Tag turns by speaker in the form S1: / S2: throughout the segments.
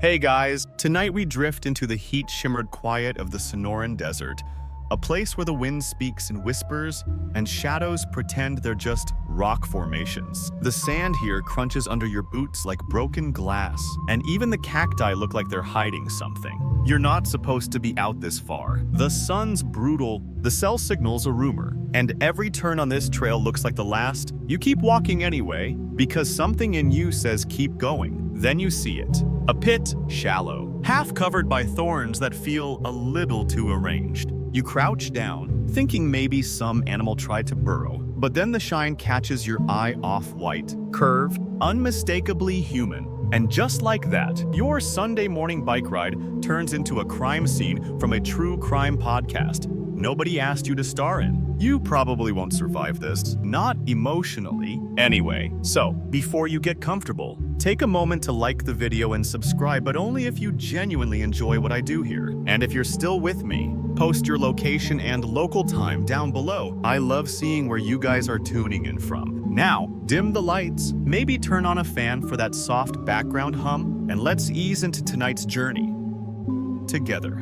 S1: Hey guys, tonight we drift into the heat-shimmered quiet of the Sonoran Desert, a place where the wind speaks in whispers and shadows pretend they're just rock formations. The sand here crunches under your boots like broken glass, and even the cacti look like they're hiding something. You're not supposed to be out this far. The sun's brutal, the cell signal's a rumor, and every turn on this trail looks like the last. You keep walking anyway, because something in you says keep going. Then you see it. A pit, shallow, half covered by thorns that feel a little too arranged. You crouch down, thinking maybe some animal tried to burrow, but then the shine catches your eye off-white, curved, unmistakably human. And just like that, your Sunday morning bike ride turns into a crime scene from a true crime podcast nobody asked you to star in. You probably won't survive this, not emotionally. Anyway, so before you get comfortable, take a moment to like the video and subscribe, but only if you genuinely enjoy what I do here. And if you're still with me, post your location and local time down below. I love seeing where you guys are tuning in from. Now, dim the lights, maybe turn on a fan for that soft background hum, and let's ease into tonight's journey together.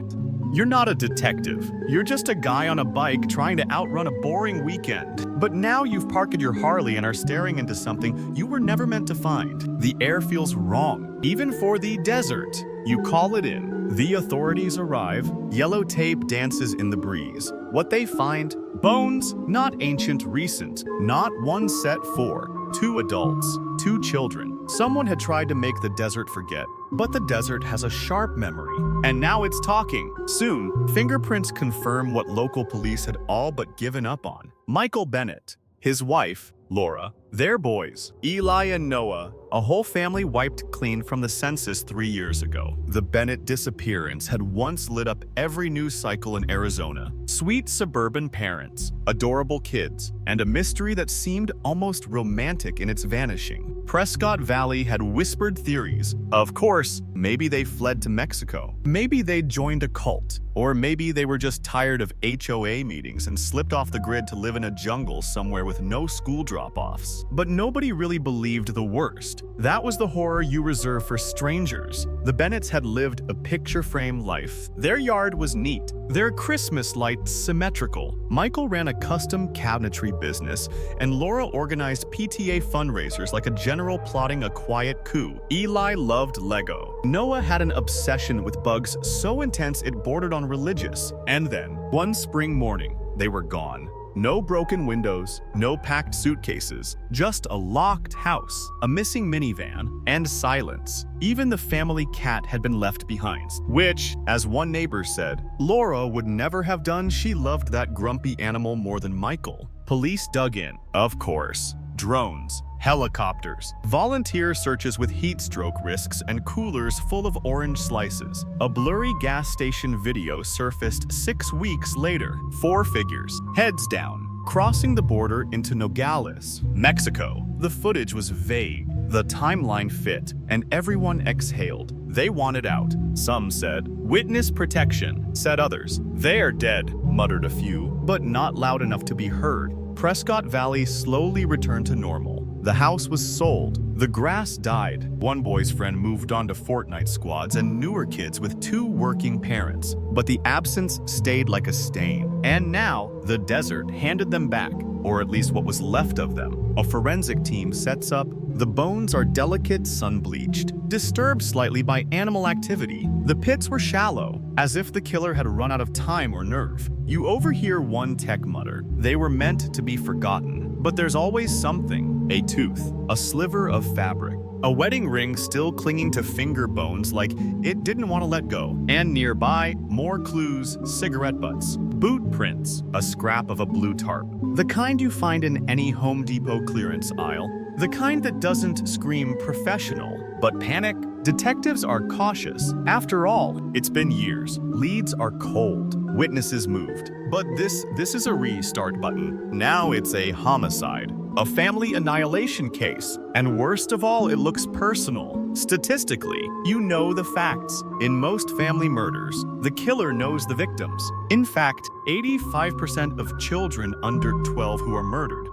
S1: You're not a detective. You're just a guy on a bike trying to outrun a boring weekend. But now you've parked your Harley and are staring into something you were never meant to find. The air feels wrong, even for the desert. You call it in. The authorities arrive. Yellow tape dances in the breeze. What they find? Bones, not ancient, recent. Not one set for. 2 adults, 2 children. Someone had tried to make the desert forget, but the desert has a sharp memory, and now it's talking. Soon, fingerprints confirm what local police had all but given up on. Michael Bennett, his wife, Laura, their boys, Eli and Noah, a whole family wiped clean from the census 3 years ago. The Bennett disappearance had once lit up every news cycle in Arizona. Sweet suburban parents, adorable kids, and a mystery that seemed almost romantic in its vanishing. Prescott Valley had whispered theories. Of course, maybe they fled to Mexico. Maybe they joined a cult. Or maybe they were just tired of HOA meetings and slipped off the grid to live in a jungle somewhere with no school drop-offs. But nobody really believed the worst. That was the horror you reserve for strangers. The Bennetts had lived a picture-frame life. Their yard was neat, their Christmas lights symmetrical. Michael ran a custom cabinetry business, and Laura organized PTA fundraisers like a general plotting a quiet coup. Eli loved Lego. Noah had an obsession with bugs so intense it bordered on religious. And then, one spring morning, they were gone. No broken windows, no packed suitcases, just a locked house, a missing minivan, and silence. Even the family cat had been left behind, which, as one neighbor said, Laura would never have done. She loved that grumpy animal more than Michael. Police dug in, of course. Drones, helicopters, volunteer searches with heat stroke risks, and coolers full of orange slices. A blurry gas station video surfaced 6 weeks later. 4 figures, heads down, crossing the border into Nogales, Mexico. The footage was vague, the timeline fit, and everyone exhaled. They wanted out. Some said, "Witness protection," said others. "They're dead," muttered a few, but not loud enough to be heard. Prescott Valley slowly returned to normal. The house was sold. The grass died. One boy's friend moved on to Fortnite squads and newer kids with 2 working parents. But the absence stayed like a stain. And now, the desert handed them back, or at least what was left of them. A forensic team sets up. The bones are delicate, sun-bleached, disturbed slightly by animal activity. The pits were shallow, as if the killer had run out of time or nerve. You overhear one tech mutter, "They were meant to be forgotten." But there's always something. A tooth, a sliver of fabric, a wedding ring still clinging to finger bones like it didn't want to let go. And nearby, more clues, cigarette butts, boot prints, a scrap of a blue tarp. The kind you find in any Home Depot clearance aisle. The kind that doesn't scream professional, but panic. Detectives are cautious. After all, it's been years. Leads are cold. Witnesses moved. But this is a restart button. Now it's a homicide. A family annihilation case. And worst of all, it looks personal. Statistically, you know the facts. In most family murders, the killer knows the victims. In fact, 85% of children under 12 who are murdered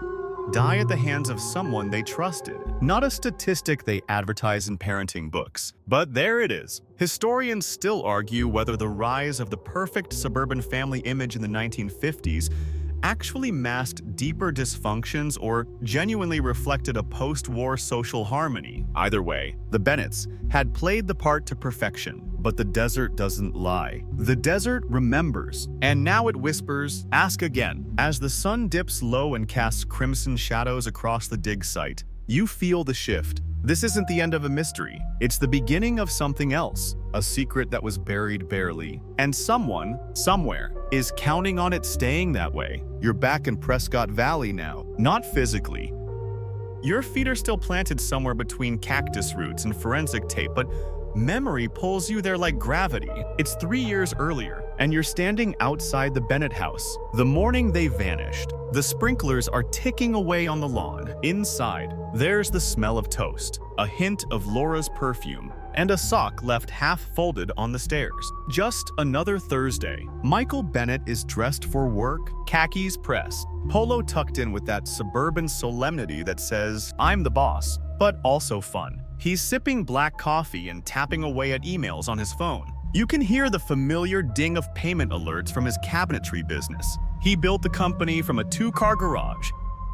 S1: die at the hands of someone they trusted. Not a statistic they advertise in parenting books. But there it is. Historians still argue whether the rise of the perfect suburban family image in the 1950s actually masked deeper dysfunctions or genuinely reflected a post-war social harmony. Either way, the Bennetts had played the part to perfection, but the desert doesn't lie. The desert remembers, and now it whispers, "Ask again." As the sun dips low and casts crimson shadows across the dig site, you feel the shift. This isn't the end of a mystery. It's the beginning of something else, a secret that was buried barely. And someone, somewhere, is counting on it staying that way. You're back in Prescott Valley now, not physically. Your feet are still planted somewhere between cactus roots and forensic tape, but memory pulls you there like gravity. It's 3 years earlier, and you're standing outside the Bennett house. The morning they vanished. The sprinklers are ticking away on the lawn. Inside, there's the smell of toast, a hint of Laura's perfume, and a sock left half-folded on the stairs. Just another Thursday. Michael Bennett is dressed for work, khakis pressed, polo tucked in with that suburban solemnity that says, "I'm the boss," but also fun. He's sipping black coffee and tapping away at emails on his phone. You can hear the familiar ding of payment alerts from his cabinetry business. He built the company from a 2-car garage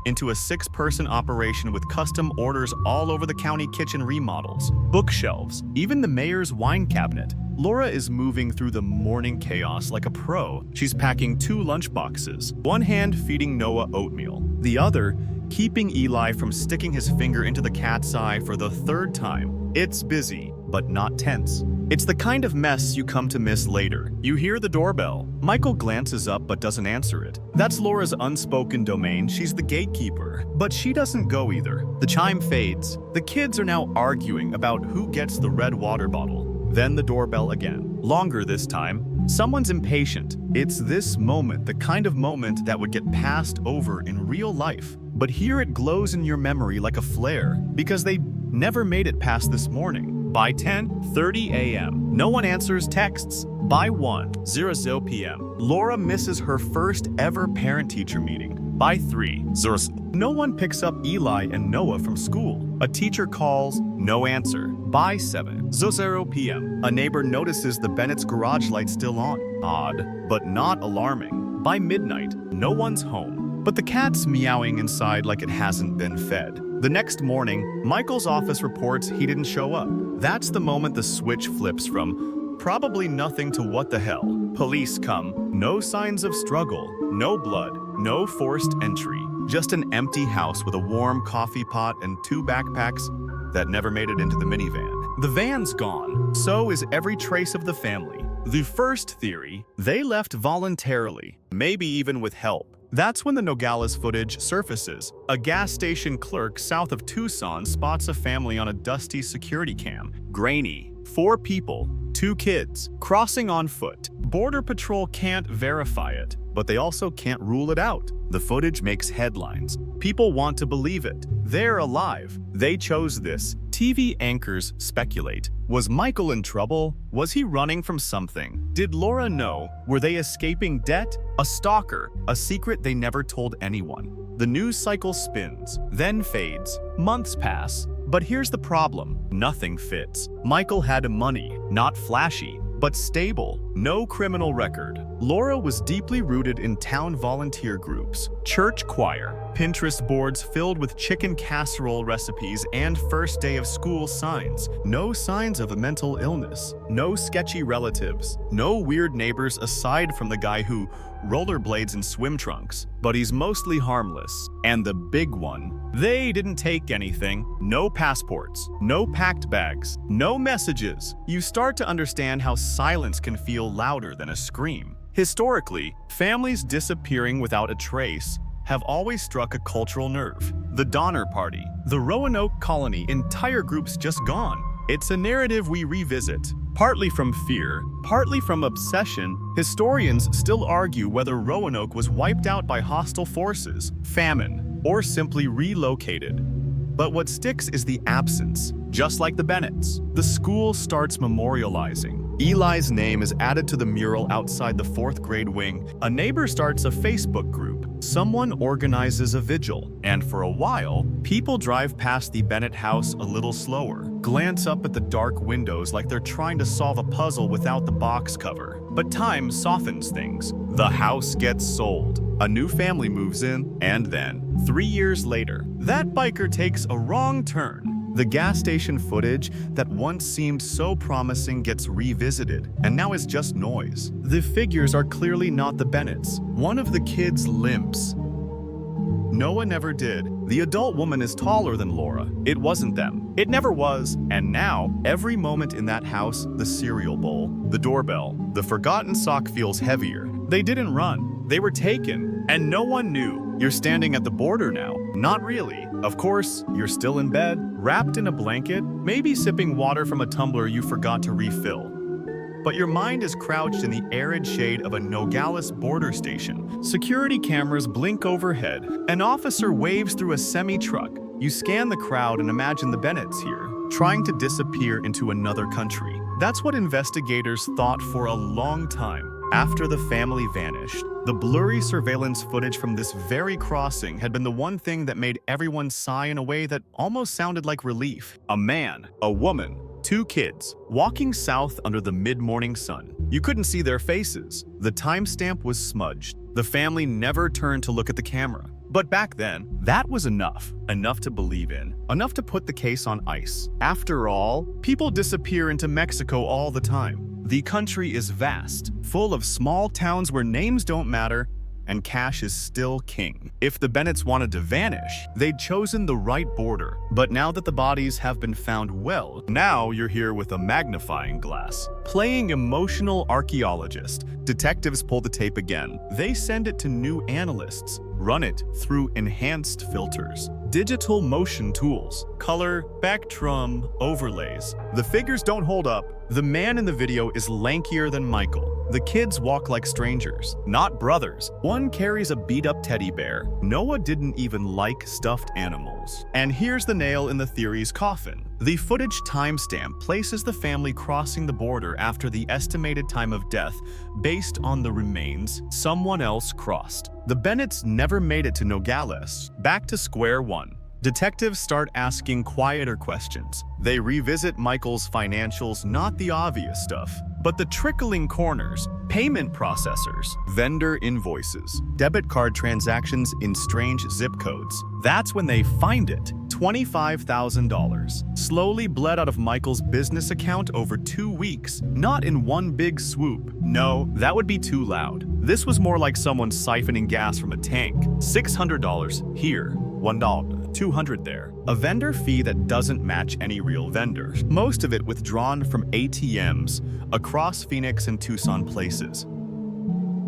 S1: into a 6-person operation with custom orders all over the county kitchen remodels, bookshelves, even the mayor's wine cabinet. Laura is moving through the morning chaos like a pro. She's packing 2 lunchboxes, one hand feeding Noah oatmeal, the other keeping Eli from sticking his finger into the cat's eye for the 3rd time. It's busy, but not tense. It's the kind of mess you come to miss later. You hear the doorbell. Michael glances up but doesn't answer it. That's Laura's unspoken domain. She's the gatekeeper. But she doesn't go either. The chime fades. The kids are now arguing about who gets the red water bottle. Then the doorbell again. Longer this time. Someone's impatient. It's this moment, the kind of moment that would get passed over in real life. But here it glows in your memory like a flare, because they never made it past this morning. By 10:30 a.m., no one answers texts. By 1:00 p.m., Laura misses her first ever parent-teacher meeting. By 3:00, no one picks up Eli and Noah from school. A teacher calls, no answer. By 7:00 p.m., a neighbor notices the Bennett's garage light still on. Odd, but not alarming. By midnight, no one's home, but the cat's meowing inside like it hasn't been fed. The next morning, Michael's office reports he didn't show up. That's the moment the switch flips from probably nothing to what the hell. Police come. No signs of struggle, no blood, no forced entry. Just an empty house with a warm coffee pot and 2 backpacks that never made it into the minivan. The van's gone. So is every trace of the family. The first theory, they left voluntarily, maybe even with help. That's when the Nogales footage surfaces. A gas station clerk south of Tucson spots a family on a dusty security cam. Grainy. 4 people, 2 kids, crossing on foot. Border Patrol can't verify it, but they also can't rule it out. The footage makes headlines. People want to believe it. They're alive. They chose this. TV anchors speculate. Was Michael in trouble? Was he running from something? Did Laura know? Were they escaping debt? A stalker, a secret they never told anyone. The news cycle spins, then fades. Months pass. But here's the problem. Nothing fits. Michael had money, not flashy, but stable. No criminal record. Laura was deeply rooted in town volunteer groups, church choir, Pinterest boards filled with chicken casserole recipes, and first day of school signs. No signs of a mental illness. No sketchy relatives. No weird neighbors aside from the guy who rollerblades in swim trunks. But he's mostly harmless. And the big one, they didn't take anything. No passports. No packed bags. No messages. You start to understand how silence can feel louder than a scream. Historically, families disappearing without a trace have always struck a cultural nerve. The Donner Party, the Roanoke Colony, entire groups just gone. It's a narrative we revisit, partly from fear, partly from obsession. Historians still argue whether Roanoke was wiped out by hostile forces, famine, or simply relocated. But what sticks is the absence. Just like the Bennetts, the school starts memorializing. Eli's name is added to the mural outside the 4th grade wing. A neighbor starts a Facebook group. someone organizes a vigil, and for a while, people drive past the Bennett house a little slower, glance up at the dark windows like they're trying to solve a puzzle without the box cover. But time softens things. The house gets sold. A new family moves in, and then, 3 years later, that biker takes a wrong turn. The gas station footage that once seemed so promising gets revisited, and now is just noise. The figures are clearly not the Bennetts. One of the kids limps. Noah never did. The adult woman is taller than Laura. It wasn't them. It never was. And now, every moment in that house, the cereal bowl, the doorbell, the forgotten sock feels heavier. They didn't run. They were taken. And no one knew. You're standing at the border now. Not really. Of course, you're still in bed, wrapped in a blanket, maybe sipping water from a tumbler you forgot to refill. But your mind is crouched in the arid shade of a Nogales border station. Security cameras blink overhead. An officer waves through a semi-truck. You scan the crowd and imagine the Bennetts here, trying to disappear into another country. That's what investigators thought for a long time. After the family vanished, the blurry surveillance footage from this very crossing had been the one thing that made everyone sigh in a way that almost sounded like relief. A man, a woman, 2 kids, walking south under the mid-morning sun. You couldn't see their faces. The timestamp was smudged. The family never turned to look at the camera. But back then, that was enough. Enough to believe in. Enough to put the case on ice. After all, people disappear into Mexico all the time. The country is vast, full of small towns where names don't matter, and cash is still king. If the Bennetts wanted to vanish, they'd chosen the right border. But now that the bodies have been found, well, now you're here with a magnifying glass. Playing emotional archaeologist, detectives pull the tape again. They send it to new analysts, run it through enhanced filters, digital motion tools, color, spectrum, overlays. The figures don't hold up. The man in the video is lankier than Michael. The kids walk like strangers, not brothers. One carries a beat-up teddy bear. Noah didn't even like stuffed animals. And here's the nail in the theory's coffin. The footage timestamp places the family crossing the border after the estimated time of death based on the remains someone else crossed. The Bennetts never made it to Nogales. Back to square one. Detectives start asking quieter questions. They revisit Michael's financials, not the obvious stuff, but the trickling corners, payment processors, vendor invoices, debit card transactions in strange zip codes. That's when they find it. $25,000. Slowly bled out of Michael's business account over 2 weeks, not in one big swoop. No, that would be too loud. This was more like someone siphoning gas from a tank. $600 here, $1, $200 there. A vendor fee that doesn't match any real vendor. Most of it withdrawn from ATMs across Phoenix and Tucson places.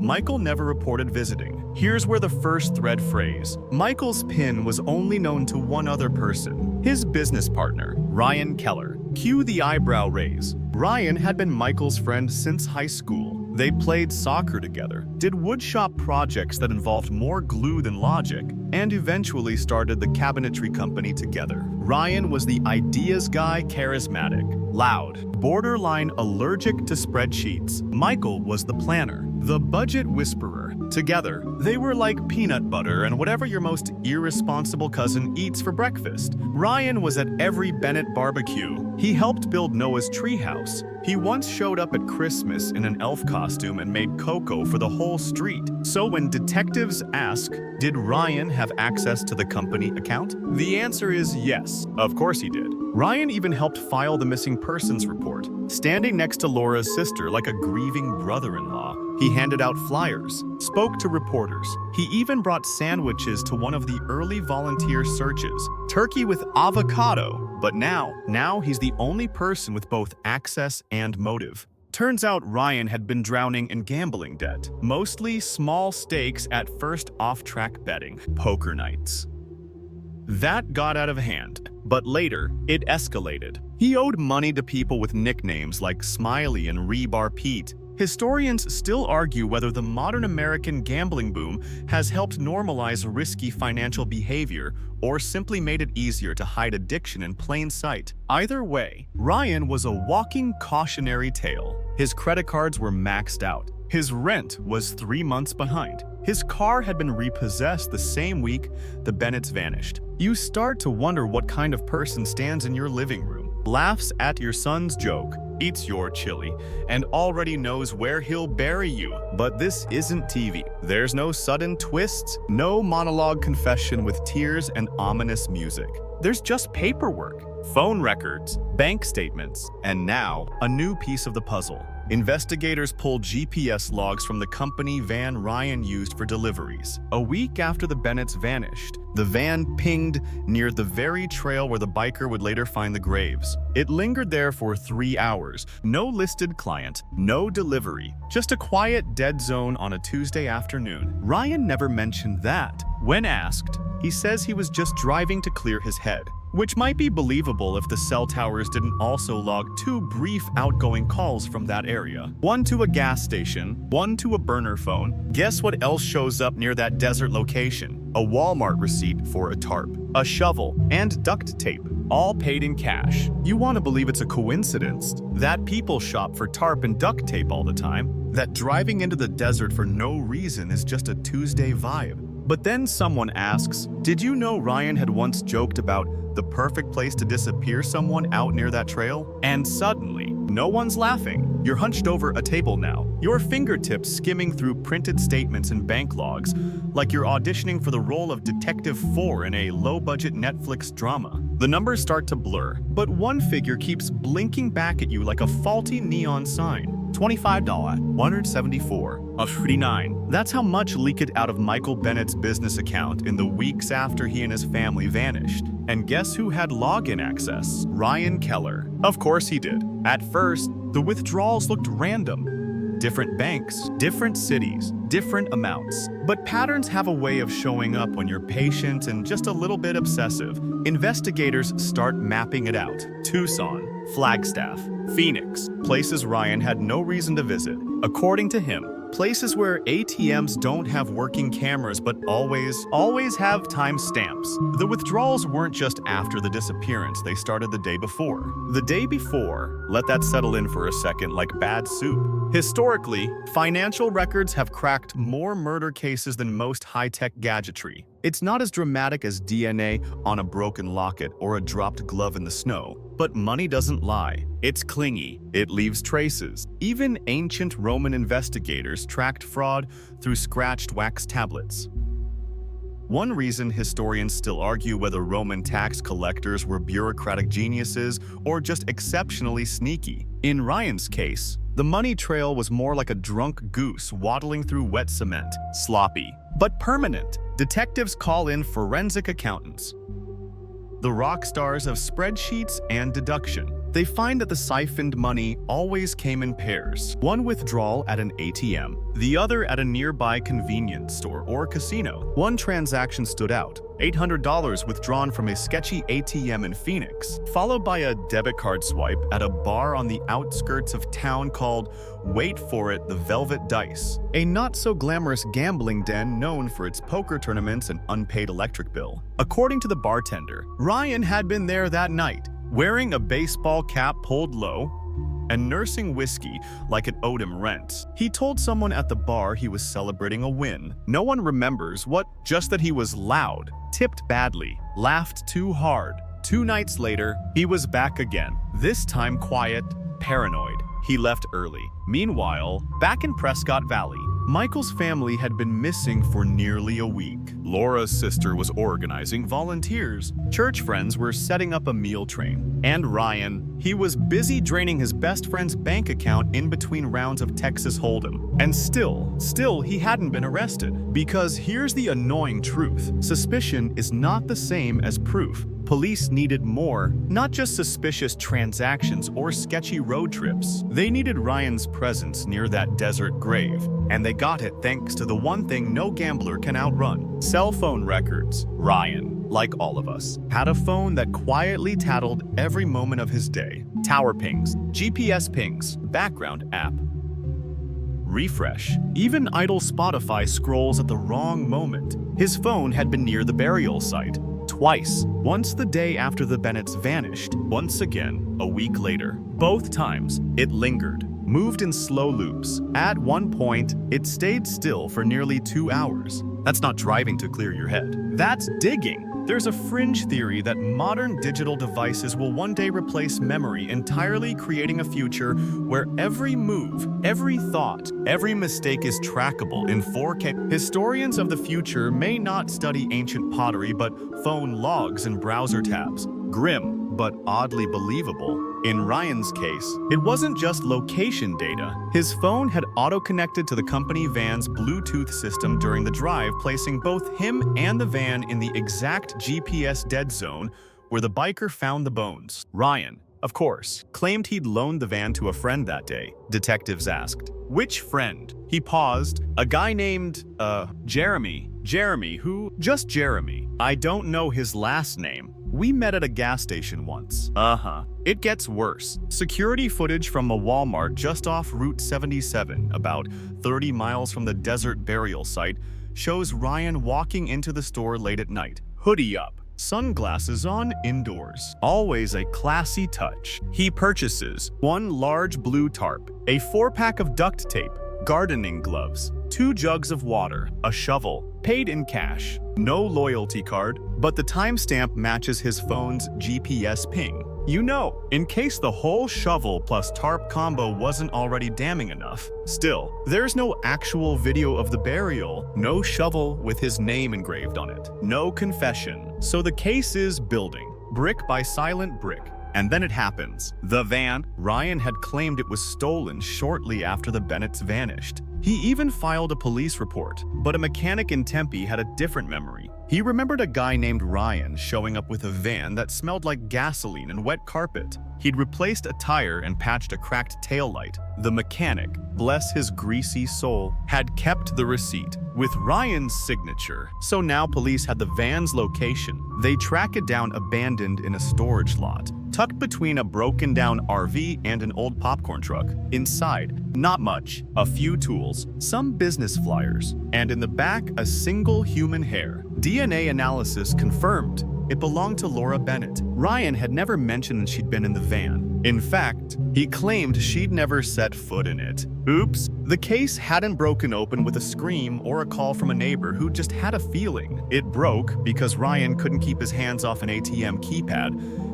S1: Michael never reported visiting. Here's where the first thread phrase. Michael's PIN was only known to one other person, his business partner, Ryan Keller. Cue the eyebrow raise. Ryan had been Michael's friend since high school. They played soccer together, did woodshop projects that involved more glue than logic, and eventually started the cabinetry company together. Ryan was the ideas guy, charismatic, loud, borderline allergic to spreadsheets. Michael was the planner, the budget whisperer. Together, they were like peanut butter and whatever your most irresponsible cousin eats for breakfast. Ryan was at every Bennett barbecue. He helped build Noah's treehouse. He once showed up at Christmas in an elf costume and made cocoa for the whole street. So when detectives ask, did Ryan have access to the company account? The answer is yes, of course he did. Ryan even helped file the missing persons report, standing next to Laura's sister like a grieving brother-in-law. He handed out flyers, spoke to reporters. He even brought sandwiches to one of the early volunteer searches, turkey with avocado. But now he's the only person with both access and motive. Turns out Ryan had been drowning in gambling debt, mostly small stakes at first off-track betting, poker nights. That got out of hand, but later, it escalated. He owed money to people with nicknames like Smiley and Rebar Pete. Historians still argue whether the modern American gambling boom has helped normalize risky financial behavior or simply made it easier to hide addiction in plain sight. Either way, Ryan was a walking cautionary tale. His credit cards were maxed out. His rent was 3 months behind. His car had been repossessed the same week the Bennetts vanished. You start to wonder what kind of person stands in your living room, laughs at your son's joke, eats your chili, and already knows where he'll bury you. But this isn't TV. There's no sudden twists, no monologue confession with tears and ominous music. There's just paperwork, phone records, bank statements, and now a new piece of the puzzle. Investigators pulled GPS logs from the company van Ryan used for deliveries. A week after the Bennetts vanished, the van pinged near the very trail where the biker would later find the graves. It lingered there for 3 hours. No listed client, no delivery, just a quiet dead zone on a Tuesday afternoon. Ryan never mentioned that. When asked, he says he was just driving to clear his head, which might be believable if the cell towers didn't also log 2 brief outgoing calls from that area. One to a gas station, one to a burner phone. Guess what else shows up near that desert location? A Walmart receipt for a tarp, a shovel, and duct tape, all paid in cash. You want to believe it's a coincidence that people shop for tarp and duct tape all the time, that driving into the desert for no reason is just a Tuesday vibe. But then someone asks, did you know Ryan had once joked about the perfect place to disappear someone out near that trail? And suddenly, no one's laughing. You're hunched over a table now, your fingertips skimming through printed statements and bank logs, like you're auditioning for the role of Detective 4 in a low-budget Netflix drama. The numbers start to blur, but one figure keeps blinking back at you like a faulty neon sign. $25, $174, $39. That's how much leaked out of Michael Bennett's business account in the weeks after he and his family vanished. And guess who had login access? Ryan Keller. Of course he did. At first, the withdrawals looked random. Different banks, different cities, different amounts. But patterns have a way of showing up when you're patient and just a little bit obsessive. Investigators start mapping it out. Tucson, Flagstaff, Phoenix, places Ryan had no reason to visit. According to him, places where ATMs don't have working cameras but always have timestamps. The withdrawals weren't just after the disappearance, they started the day before. The day before, let that settle in for a second like bad soup. Historically, financial records have cracked more murder cases than most high-tech gadgetry. It's not as dramatic as DNA on a broken locket or a dropped glove in the snow, but money doesn't lie. It's clingy. It leaves traces. Even ancient Roman investigators tracked fraud through scratched wax tablets. One reason historians still argue whether Roman tax collectors were bureaucratic geniuses or just exceptionally sneaky. In Ryan's case, the money trail was more like a drunk goose waddling through wet cement, sloppy, but permanent. Detectives call in forensic accountants, the rock stars of spreadsheets and deduction. They find that the siphoned money always came in pairs. One withdrawal at an ATM, the other at a nearby convenience store or casino. One transaction stood out, $800 withdrawn from a sketchy ATM in Phoenix, followed by a debit card swipe at a bar on the outskirts of town called, wait for it, the Velvet Dice, a not-so-glamorous gambling den known for its poker tournaments and unpaid electric bill. According to the bartender, Ryan had been there that night, wearing a baseball cap pulled low and nursing whiskey like it owed him rent. He told someone at the bar he was celebrating a win. No one remembers what, just that he was loud, tipped badly, laughed too hard. 2 nights later, he was back again, this time quiet, paranoid. He left early. Meanwhile, back in Prescott Valley, Michael's family had been missing for nearly a week. Laura's sister was organizing volunteers. Church friends were setting up a meal train. And Ryan, he was busy draining his best friend's bank account in between rounds of Texas Hold'em. And still he hadn't been arrested. Because here's the annoying truth. Suspicion is not the same as proof. Police needed more, not just suspicious transactions or sketchy road trips. They needed Ryan's presence near that desert grave, and they got it thanks to the one thing no gambler can outrun: cell phone records. Ryan, like all of us, had a phone that quietly tattled every moment of his day. Tower pings, GPS pings, background app, refresh. Even idle Spotify scrolls at the wrong moment. His phone had been near the burial site. Twice. Once the day after the Bennetts vanished, once again a week later. Both times, it lingered. moved in slow loops. At one point, it stayed still for nearly 2 hours. That's not driving to clear your head. That's digging. There's a fringe theory that modern digital devices will one day replace memory entirely, creating a future where every move, every thought, every mistake is trackable in 4K. Historians of the future may not study ancient pottery, but phone logs and browser tabs. Grim, but oddly believable. In Ryan's case, it wasn't just location data. His phone had auto-connected to the company van's Bluetooth system during the drive, placing both him and the van in the exact GPS dead zone where the biker found the bones. Ryan, of course, claimed he'd loaned the van to a friend that day. Detectives asked, "Which friend?" He paused. "A guy named, Jeremy. Jeremy, who? Just Jeremy. I don't know his last name. We met at a gas station once." It gets worse. Security footage from a Walmart just off Route 77, about 30 miles from the desert burial site, shows Ryan walking into the store late at night, hoodie up, sunglasses on, indoors. Always a classy touch. He purchases one large blue tarp, a 4-pack of duct tape, gardening gloves, 2 jugs of water, a shovel, paid in cash. No loyalty card, but the timestamp matches his phone's GPS ping. You know, in case the whole shovel plus tarp combo wasn't already damning enough. Still, there's no actual video of the burial, no shovel with his name engraved on it, no confession. So the case is building, brick by silent brick. And then it happens. The van, Ryan had claimed it was stolen shortly after the Bennetts vanished. He even filed a police report, but a mechanic in Tempe had a different memory. He remembered a guy named Ryan showing up with a van that smelled like gasoline and wet carpet. He'd replaced a tire and patched a cracked taillight. The mechanic, bless his greasy soul, had kept the receipt with Ryan's signature. So now police had the van's location. They track it down abandoned in a storage lot, tucked between a broken down RV and an old popcorn truck. Inside, not much. A few tools, some business flyers, and in the back, a single human hair. DNA analysis confirmed it belonged to Laura Bennett. Ryan had never mentioned she'd been in the van. In fact, he claimed she'd never set foot in it. Oops. The case hadn't broken open with a scream or a call from a neighbor who just had a feeling. It broke because Ryan couldn't keep his hands off an ATM keypad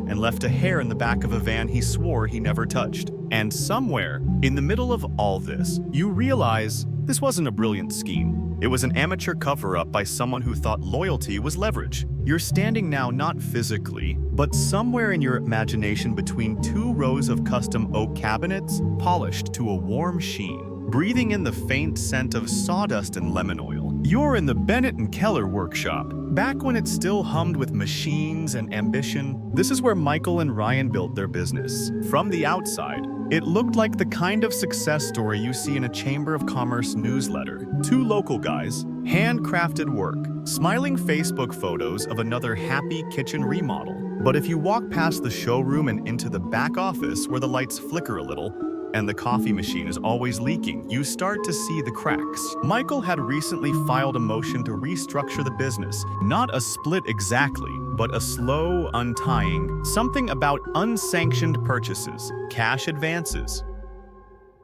S1: and left a hair in the back of a van he swore he never touched. And somewhere, in the middle of all this, you realize this wasn't a brilliant scheme. It was an amateur cover-up by someone who thought loyalty was leverage. You're standing now not physically, but somewhere in your imagination between 2 rows of custom oak cabinets, polished to a warm sheen, breathing in the faint scent of sawdust and lemon oil. You're in the Bennett and Keller workshop, back when it still hummed with machines and ambition. This is where Michael and Ryan built their business. From the outside, it looked like the kind of success story you see in a Chamber of Commerce newsletter. 2 local guys, handcrafted work, smiling Facebook photos of another happy kitchen remodel. But if you walk past the showroom and into the back office where the lights flicker a little, and the coffee machine is always leaking, you start to see the cracks. Michael had recently filed a motion to restructure the business. Not a split exactly, but a slow untying. Something about unsanctioned purchases, cash advances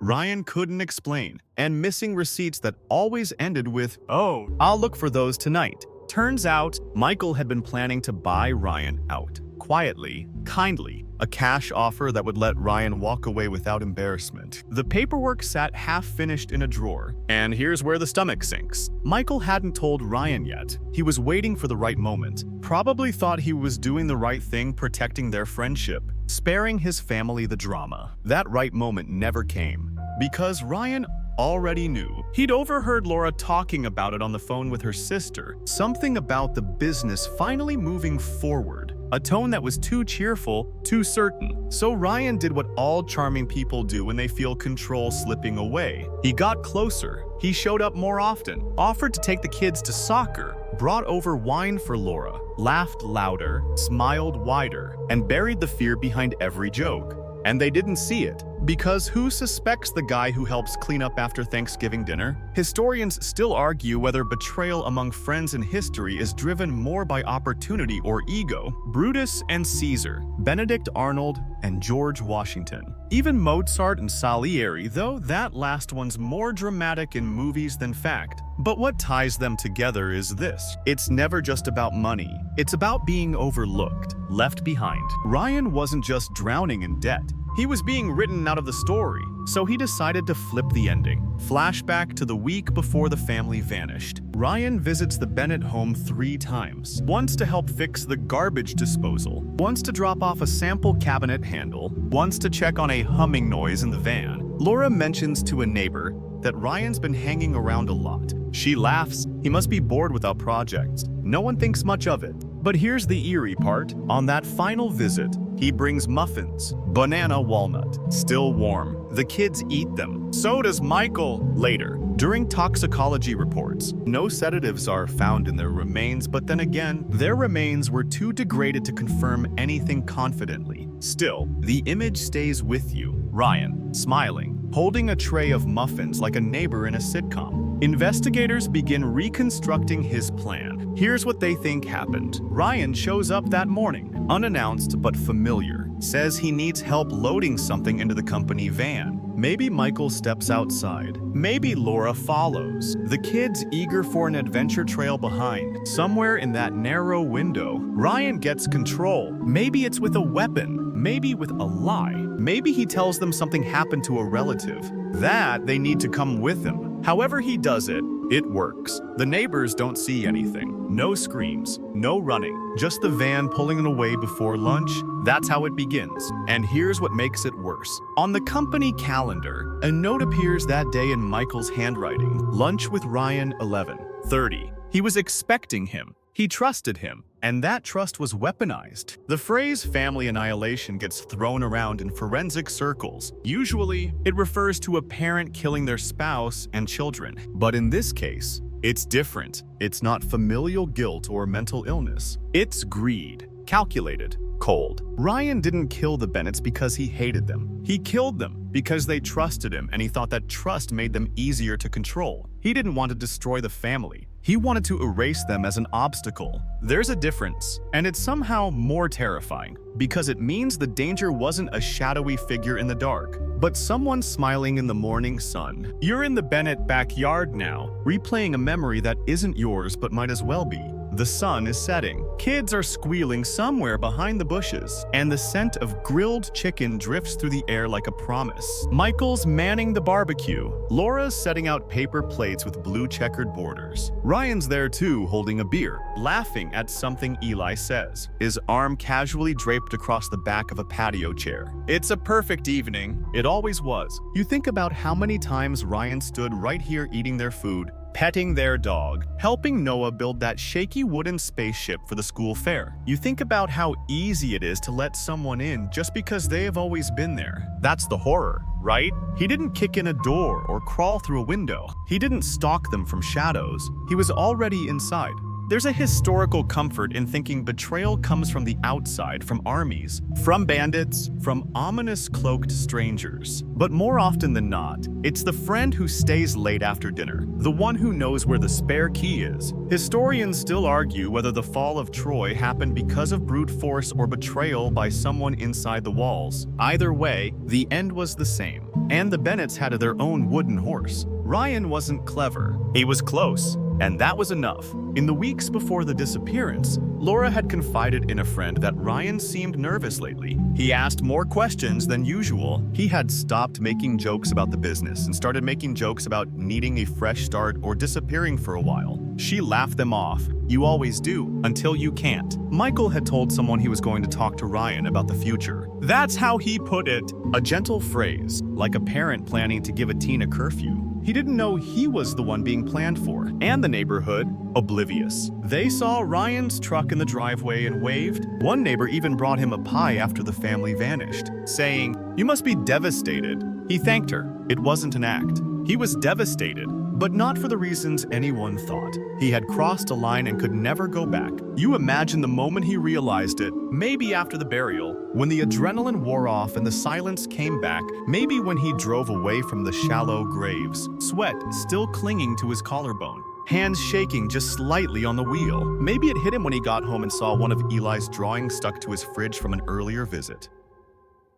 S1: Ryan couldn't explain, and missing receipts that always ended with, "Oh, I'll look for those tonight." Turns out, Michael had been planning to buy Ryan out. Quietly, kindly, a cash offer that would let Ryan walk away without embarrassment. The paperwork sat half-finished in a drawer, and here's where the stomach sinks. Michael hadn't told Ryan yet. He was waiting for the right moment. Probably thought he was doing the right thing, protecting their friendship, sparing his family the drama. That right moment never came, because Ryan already knew. He'd overheard Laura talking about it on the phone with her sister. Something about the business finally moving forward. A tone that was too cheerful, too certain. So Ryan did what all charming people do when they feel control slipping away. He got closer. He showed up more often, offered to take the kids to soccer, brought over wine for Laura, laughed louder, smiled wider, and buried the fear behind every joke. And they didn't see it. Because who suspects the guy who helps clean up after Thanksgiving dinner? Historians still argue whether betrayal among friends in history is driven more by opportunity or ego. Brutus and Caesar, Benedict Arnold and George Washington. Even Mozart and Salieri, though that last one's more dramatic in movies than fact. But what ties them together is this: it's never just about money. It's about being overlooked, left behind. Ryan wasn't just drowning in debt. He was being written out of the story, so he decided to flip the ending. Flashback to the week before the family vanished. Ryan visits the Bennett home 3 times. Once to help fix the garbage disposal, once to drop off a sample cabinet handle, once to check on a humming noise in the van. Laura mentions to a neighbor that Ryan's been hanging around a lot. She laughs. He must be bored without projects. No one thinks much of it. But here's the eerie part. On that final visit, he brings muffins, banana walnut, still warm. The kids eat them. So does Michael. Later, during toxicology reports, no sedatives are found in their remains, but then again, their remains were too degraded to confirm anything confidently. Still, the image stays with you. Ryan, smiling, holding a tray of muffins like a neighbor in a sitcom. Investigators begin reconstructing his plan. Here's what they think happened. Ryan shows up that morning, unannounced but familiar. Says he needs help loading something into the company van. Maybe Michael steps outside. Maybe Laura follows. The kids eager for an adventure trail behind. Somewhere in that narrow window, Ryan gets control. Maybe it's with a weapon. Maybe with a lie. Maybe he tells them something happened to a relative. That they need to come with him. However he does it, it works. The neighbors don't see anything. No screams, no running, just the van pulling it away before lunch. That's how it begins. And here's what makes it worse. On the company calendar, a note appears that day in Michael's handwriting. Lunch with Ryan, 11:30. He was expecting him. He trusted him, and that trust was weaponized. The phrase family annihilation gets thrown around in forensic circles. Usually, it refers to a parent killing their spouse and children. But in this case, it's different. It's not familial guilt or mental illness. It's greed. Calculated. Cold. Ryan didn't kill the Bennetts because he hated them. He killed them because they trusted him, and he thought that trust made them easier to control. He didn't want to destroy the family. He wanted to erase them as an obstacle. There's a difference, and it's somehow more terrifying because it means the danger wasn't a shadowy figure in the dark, but someone smiling in the morning sun. You're in the Bennett backyard now, replaying a memory that isn't yours but might as well be. The sun is setting. Kids are squealing somewhere behind the bushes, and the scent of grilled chicken drifts through the air like a promise. Michael's manning the barbecue. Laura's setting out paper plates with blue checkered borders. Ryan's there too, holding a beer, laughing at something Eli says, his arm casually draped across the back of a patio chair. It's a perfect evening. It always was. You think about how many times Ryan stood right here eating their food, petting their dog, helping Noah build that shaky wooden spaceship for the school fair. You think about how easy it is to let someone in just because they have always been there. That's the horror, right? He didn't kick in a door or crawl through a window. He didn't stalk them from shadows. He was already inside. There's a historical comfort in thinking betrayal comes from the outside, from armies, from bandits, from ominous cloaked strangers. But more often than not, it's the friend who stays late after dinner, the one who knows where the spare key is. Historians still argue whether the fall of Troy happened because of brute force or betrayal by someone inside the walls. Either way, the end was the same. And the Bennetts had their own wooden horse. Ryan wasn't clever. He was close. And that was enough. In the weeks before the disappearance, Laura had confided in a friend that Ryan seemed nervous lately. He asked more questions than usual. He had stopped making jokes about the business and started making jokes about needing a fresh start or disappearing for a while. She laughed them off. You always do, until you can't. Michael had told someone he was going to talk to Ryan about the future. That's how he put it. A gentle phrase, like a parent planning to give a teen a curfew. He didn't know he was the one being planned for, and the neighborhood, oblivious. They saw Ryan's truck in the driveway and waved. One neighbor even brought him a pie after the family vanished, saying, "You must be devastated." He thanked her. It wasn't an act. He was devastated. but not for the reasons anyone thought. He had crossed a line and could never go back. You imagine the moment he realized it, maybe after the burial, when the adrenaline wore off and the silence came back, maybe when he drove away from the shallow graves, sweat still clinging to his collarbone, hands shaking just slightly on the wheel. Maybe it hit him when he got home and saw one of Eli's drawings stuck to his fridge from an earlier visit.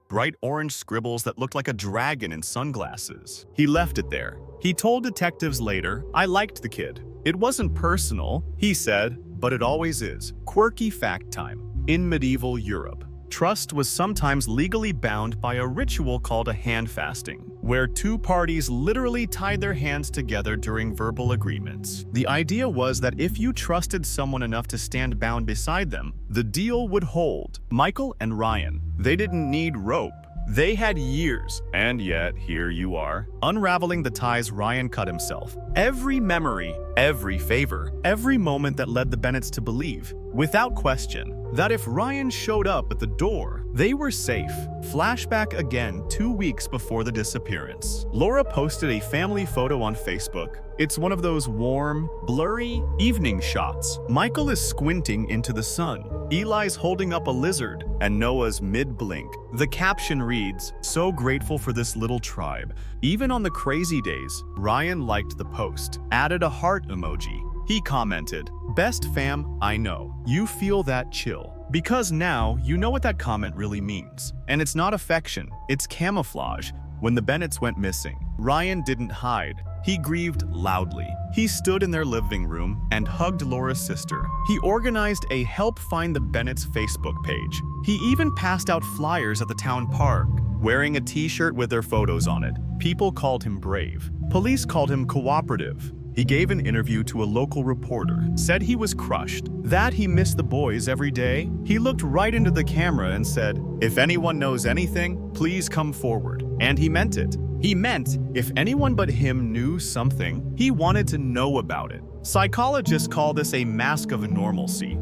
S1: Bright orange scribbles that looked like a dragon in sunglasses. He left it there. He told detectives later, "I liked the kid. It wasn't personal," he said, "but it always is." Quirky fact time. In medieval Europe, trust was sometimes legally bound by a ritual called a hand fasting, where two parties literally tied their hands together during verbal agreements. The idea was that if you trusted someone enough to stand bound beside them, the deal would hold. Michael and Ryan, they didn't need rope. They had years, and yet here you are, unraveling the ties Ryan cut himself. Every memory, every favor, every moment that led the Bennetts to believe, without question, that if Ryan showed up at the door, they were safe. Flashback again 2 weeks before the disappearance. Laura posted a family photo on Facebook. It's one of those warm, blurry evening shots. Michael is squinting into the sun. Eli's holding up a lizard, and Noah's mid-blink. The caption reads, "So grateful for this little tribe." Even on the crazy days, Ryan liked the post, added a heart emoji. He commented, "Best fam, I know. You feel that chill." Because now, you know what that comment really means. And it's not affection, it's camouflage. When the Bennetts went missing, Ryan didn't hide. He grieved loudly. He stood in their living room and hugged Laura's sister. He organized a Help Find the Bennetts Facebook page. He even passed out flyers at the town park, wearing a t-shirt with their photos on it. People called him brave. Police called him cooperative. He gave an interview to a local reporter, said he was crushed, that he missed the boys every day. He looked right into the camera and said, "If anyone knows anything, please come forward." And he meant it. He meant if anyone but him knew something, he wanted to know about it. Psychologists call this a mask of normalcy,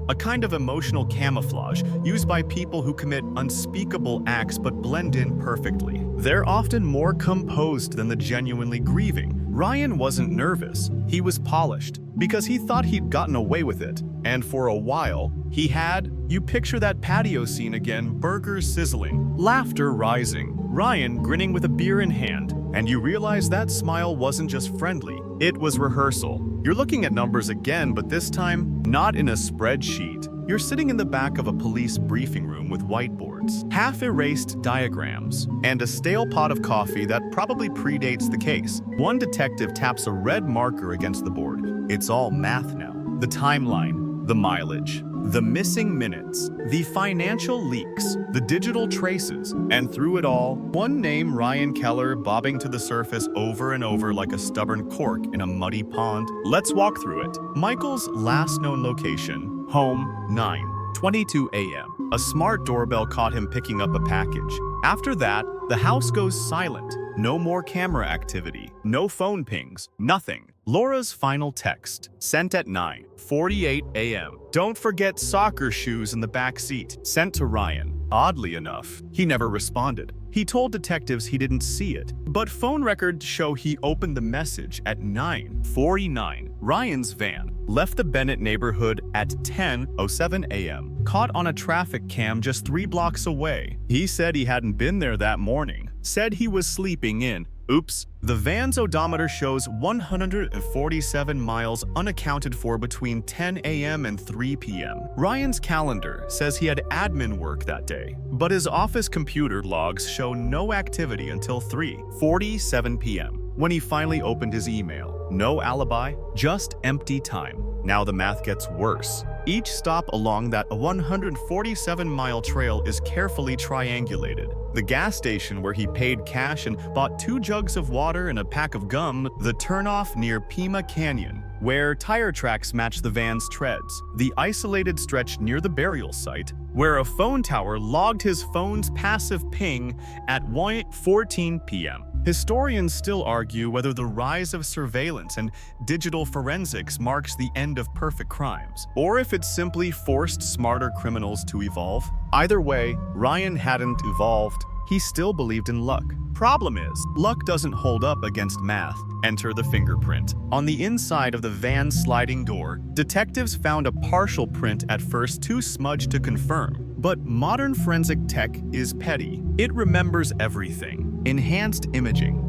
S1: a kind of emotional camouflage used by people who commit unspeakable acts but blend in perfectly. They're often more composed than the genuinely grieving. Ryan wasn't nervous, he was polished, because he thought he'd gotten away with it. And for a while, he had. You picture that patio scene again, burgers sizzling, laughter rising, Ryan grinning with a beer in hand, and you realize that smile wasn't just friendly, it was rehearsal. You're looking at numbers again, but this time, not in a spreadsheet. You're sitting in the back of a police briefing room with whiteboards, half-erased diagrams, and a stale pot of coffee that probably predates the case. One detective taps a red marker against the board. It's all math now. The timeline, the mileage, the missing minutes, the financial leaks, the digital traces, and through it all, one name, Ryan Keller, bobbing to the surface over and over like a stubborn cork in a muddy pond. Let's walk through it. Michael's last known location, home, 9:22 a.m. A smart doorbell caught him picking up a package. After that, the house goes silent. No more camera activity, no phone pings, nothing. Laura's final text, sent at 9:48 a.m. "Don't forget soccer shoes in the back seat," sent to Ryan. Oddly enough, he never responded. He told detectives he didn't see it, but phone records show he opened the message at 9:49. Ryan's van left the Bennett neighborhood at 10:07 a.m., caught on a traffic cam just 3 blocks away. He said he hadn't been there that morning, said he was sleeping in. Oops. The van's odometer shows 147 miles unaccounted for between 10 a.m. and 3 p.m. Ryan's calendar says he had admin work that day, but his office computer logs show no activity until 3:47 p.m. when he finally opened his email. No alibi, just empty time. Now the math gets worse. Each stop along that 147-mile trail is carefully triangulated. The gas station where he paid cash and bought 2 jugs of water and a pack of gum, the turnoff near Pima Canyon, where tire tracks match the van's treads, the isolated stretch near the burial site, where a phone tower logged his phone's passive ping at 1:14 p.m. Historians still argue whether the rise of surveillance and digital forensics marks the end of perfect crimes, or if it simply forced smarter criminals to evolve. Either way, Ryan hadn't evolved, he still believed in luck. Problem is, luck doesn't hold up against math. Enter the fingerprint. On the inside of the van's sliding door, detectives found a partial print at first too smudged to confirm. But modern forensic tech is petty. It remembers everything. Enhanced imaging.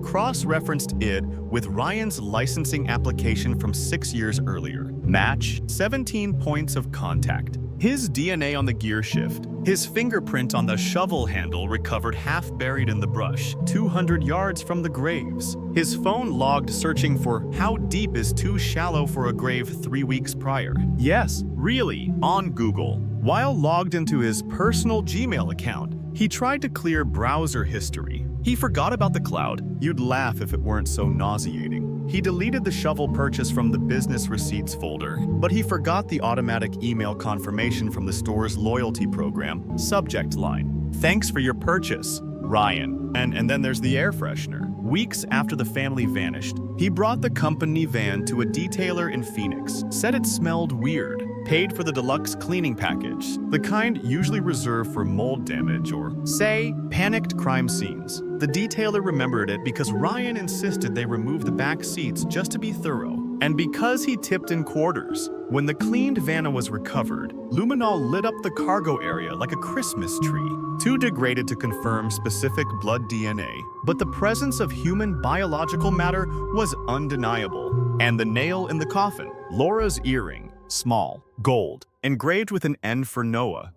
S1: Cross-referenced it with Ryan's licensing application from 6 years earlier. Match, 17 points of contact. His DNA on the gear shift. His fingerprint on the shovel handle recovered half buried in the brush, 200 yards from the graves. His phone logged searching for how deep is too shallow for a grave 3 weeks prior. Yes, really, on Google. While logged into his personal Gmail account, he tried to clear browser history. He forgot about the cloud. You'd laugh if it weren't so nauseating. He deleted the shovel purchase from the business receipts folder, but he forgot the automatic email confirmation from the store's loyalty program. Subject line: "Thanks for your purchase, Ryan." And then there's the air freshener. Weeks after the family vanished, he brought the company van to a detailer in Phoenix, said it smelled weird, paid for the deluxe cleaning package, the kind usually reserved for mold damage or, say, panicked crime scenes. The detailer remembered it because Ryan insisted they remove the back seats just to be thorough, and because he tipped in quarters. When the cleaned van was recovered, luminol lit up the cargo area like a Christmas tree, too degraded to confirm specific blood DNA. But the presence of human biological matter was undeniable. And the nail in the coffin, Laura's earring, small, gold, engraved with an N for Noah.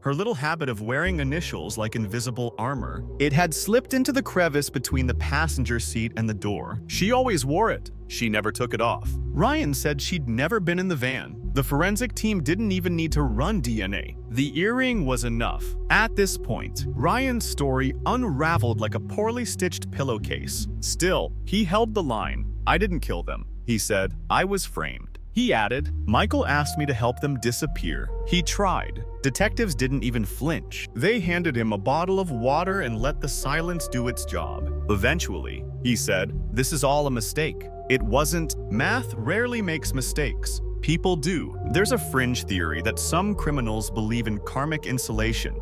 S1: Her little habit of wearing initials like invisible armor. It had slipped into the crevice between the passenger seat and the door. She always wore it. She never took it off. Ryan said she'd never been in the van. The forensic team didn't even need to run DNA. The earring was enough. At this point, Ryan's story unraveled like a poorly stitched pillowcase. Still, he held the line. "I didn't kill them," he said. "I was framed." He added, "Michael asked me to help them disappear." He tried. Detectives didn't even flinch. They handed him a bottle of water and let the silence do its job. Eventually, he said, "This is all a mistake." It wasn't. Math rarely makes mistakes. People do. There's a fringe theory that some criminals believe in karmic insulation,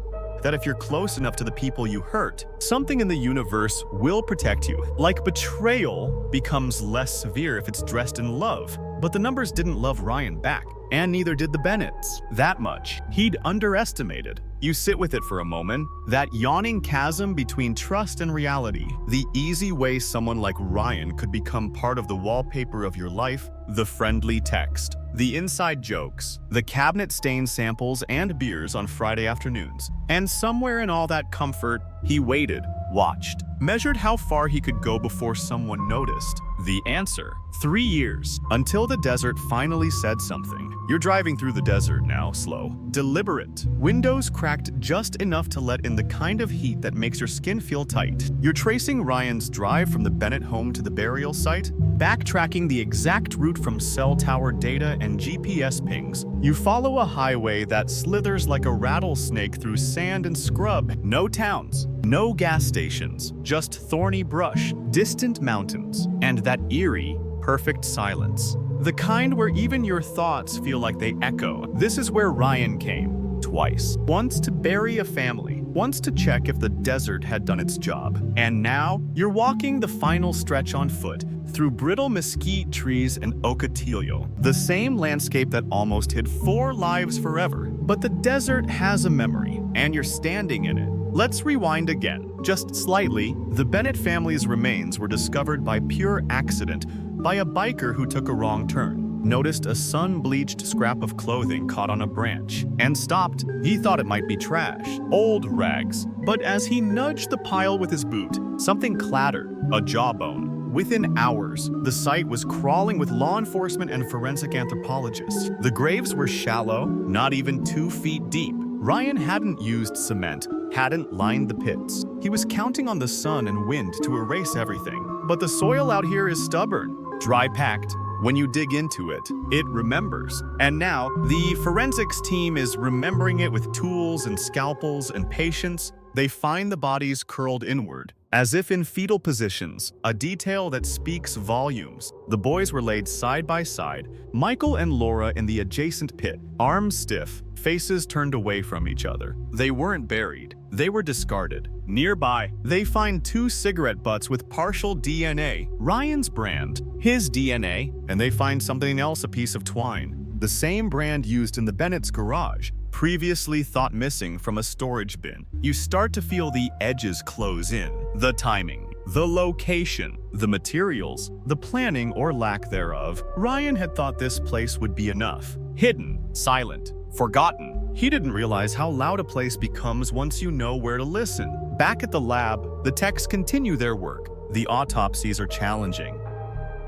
S1: that if you're close enough to the people you hurt, something in the universe will protect you. Like betrayal becomes less severe if it's dressed in love. But the numbers didn't love Ryan back, and neither did the Bennetts. That much he'd underestimated. You sit with it for a moment, that yawning chasm between trust and reality, the easy way someone like Ryan could become part of the wallpaper of your life, the friendly text, the inside jokes, the cabinet-stained samples and beers on Friday afternoons. And somewhere in all that comfort, he waited, watched, measured how far he could go before someone noticed. The answer: 3 years, until the desert finally said something. You're driving through the desert now, slow, deliberate. Windows cracked just enough to let in the kind of heat that makes your skin feel tight. You're tracing Ryan's drive from the Bennett home to the burial site, backtracking the exact route from cell tower data and GPS pings. You follow a highway that slithers like a rattlesnake through sand and scrub. No towns, no gas stations, just thorny brush, distant mountains, and that eerie, perfect silence. The kind where even your thoughts feel like they echo. This is where Ryan came, twice. Once to bury a family, once to check if the desert had done its job. And now, you're walking the final stretch on foot, through brittle mesquite trees and ocotillo, the same landscape that almost hid 4 lives forever. But the desert has a memory, and you're standing in it. Let's rewind again, just slightly. The Bennett family's remains were discovered by pure accident by a biker who took a wrong turn, noticed a sun-bleached scrap of clothing caught on a branch, and stopped. He thought it might be trash, old rags. But as he nudged the pile with his boot, something clattered, a jawbone. Within hours, the site was crawling with law enforcement and forensic anthropologists. The graves were shallow, not even 2 feet deep. Ryan hadn't used cement, hadn't lined the pits. He was counting on the sun and wind to erase everything. But the soil out here is stubborn, dry-packed. When you dig into it, it remembers. And now, the forensics team is remembering it with tools and scalpels and patience. They find the bodies curled inward, as if in fetal positions, a detail that speaks volumes. The boys were laid side by side, Michael and Laura in the adjacent pit, arms stiff, faces turned away from each other. They weren't buried, they were discarded. Nearby, they find 2 cigarette butts with partial DNA, Ryan's brand, his DNA, and they find something else, a piece of twine, the same brand used in the Bennett's garage, previously thought missing from a storage bin. You start to feel the edges close in, the timing, the location, the materials, the planning or lack thereof. Ryan had thought this place would be enough. Hidden, silent, forgotten. He didn't realize how loud a place becomes once you know where to listen. Back at the lab, the techs continue their work. The autopsies are challenging.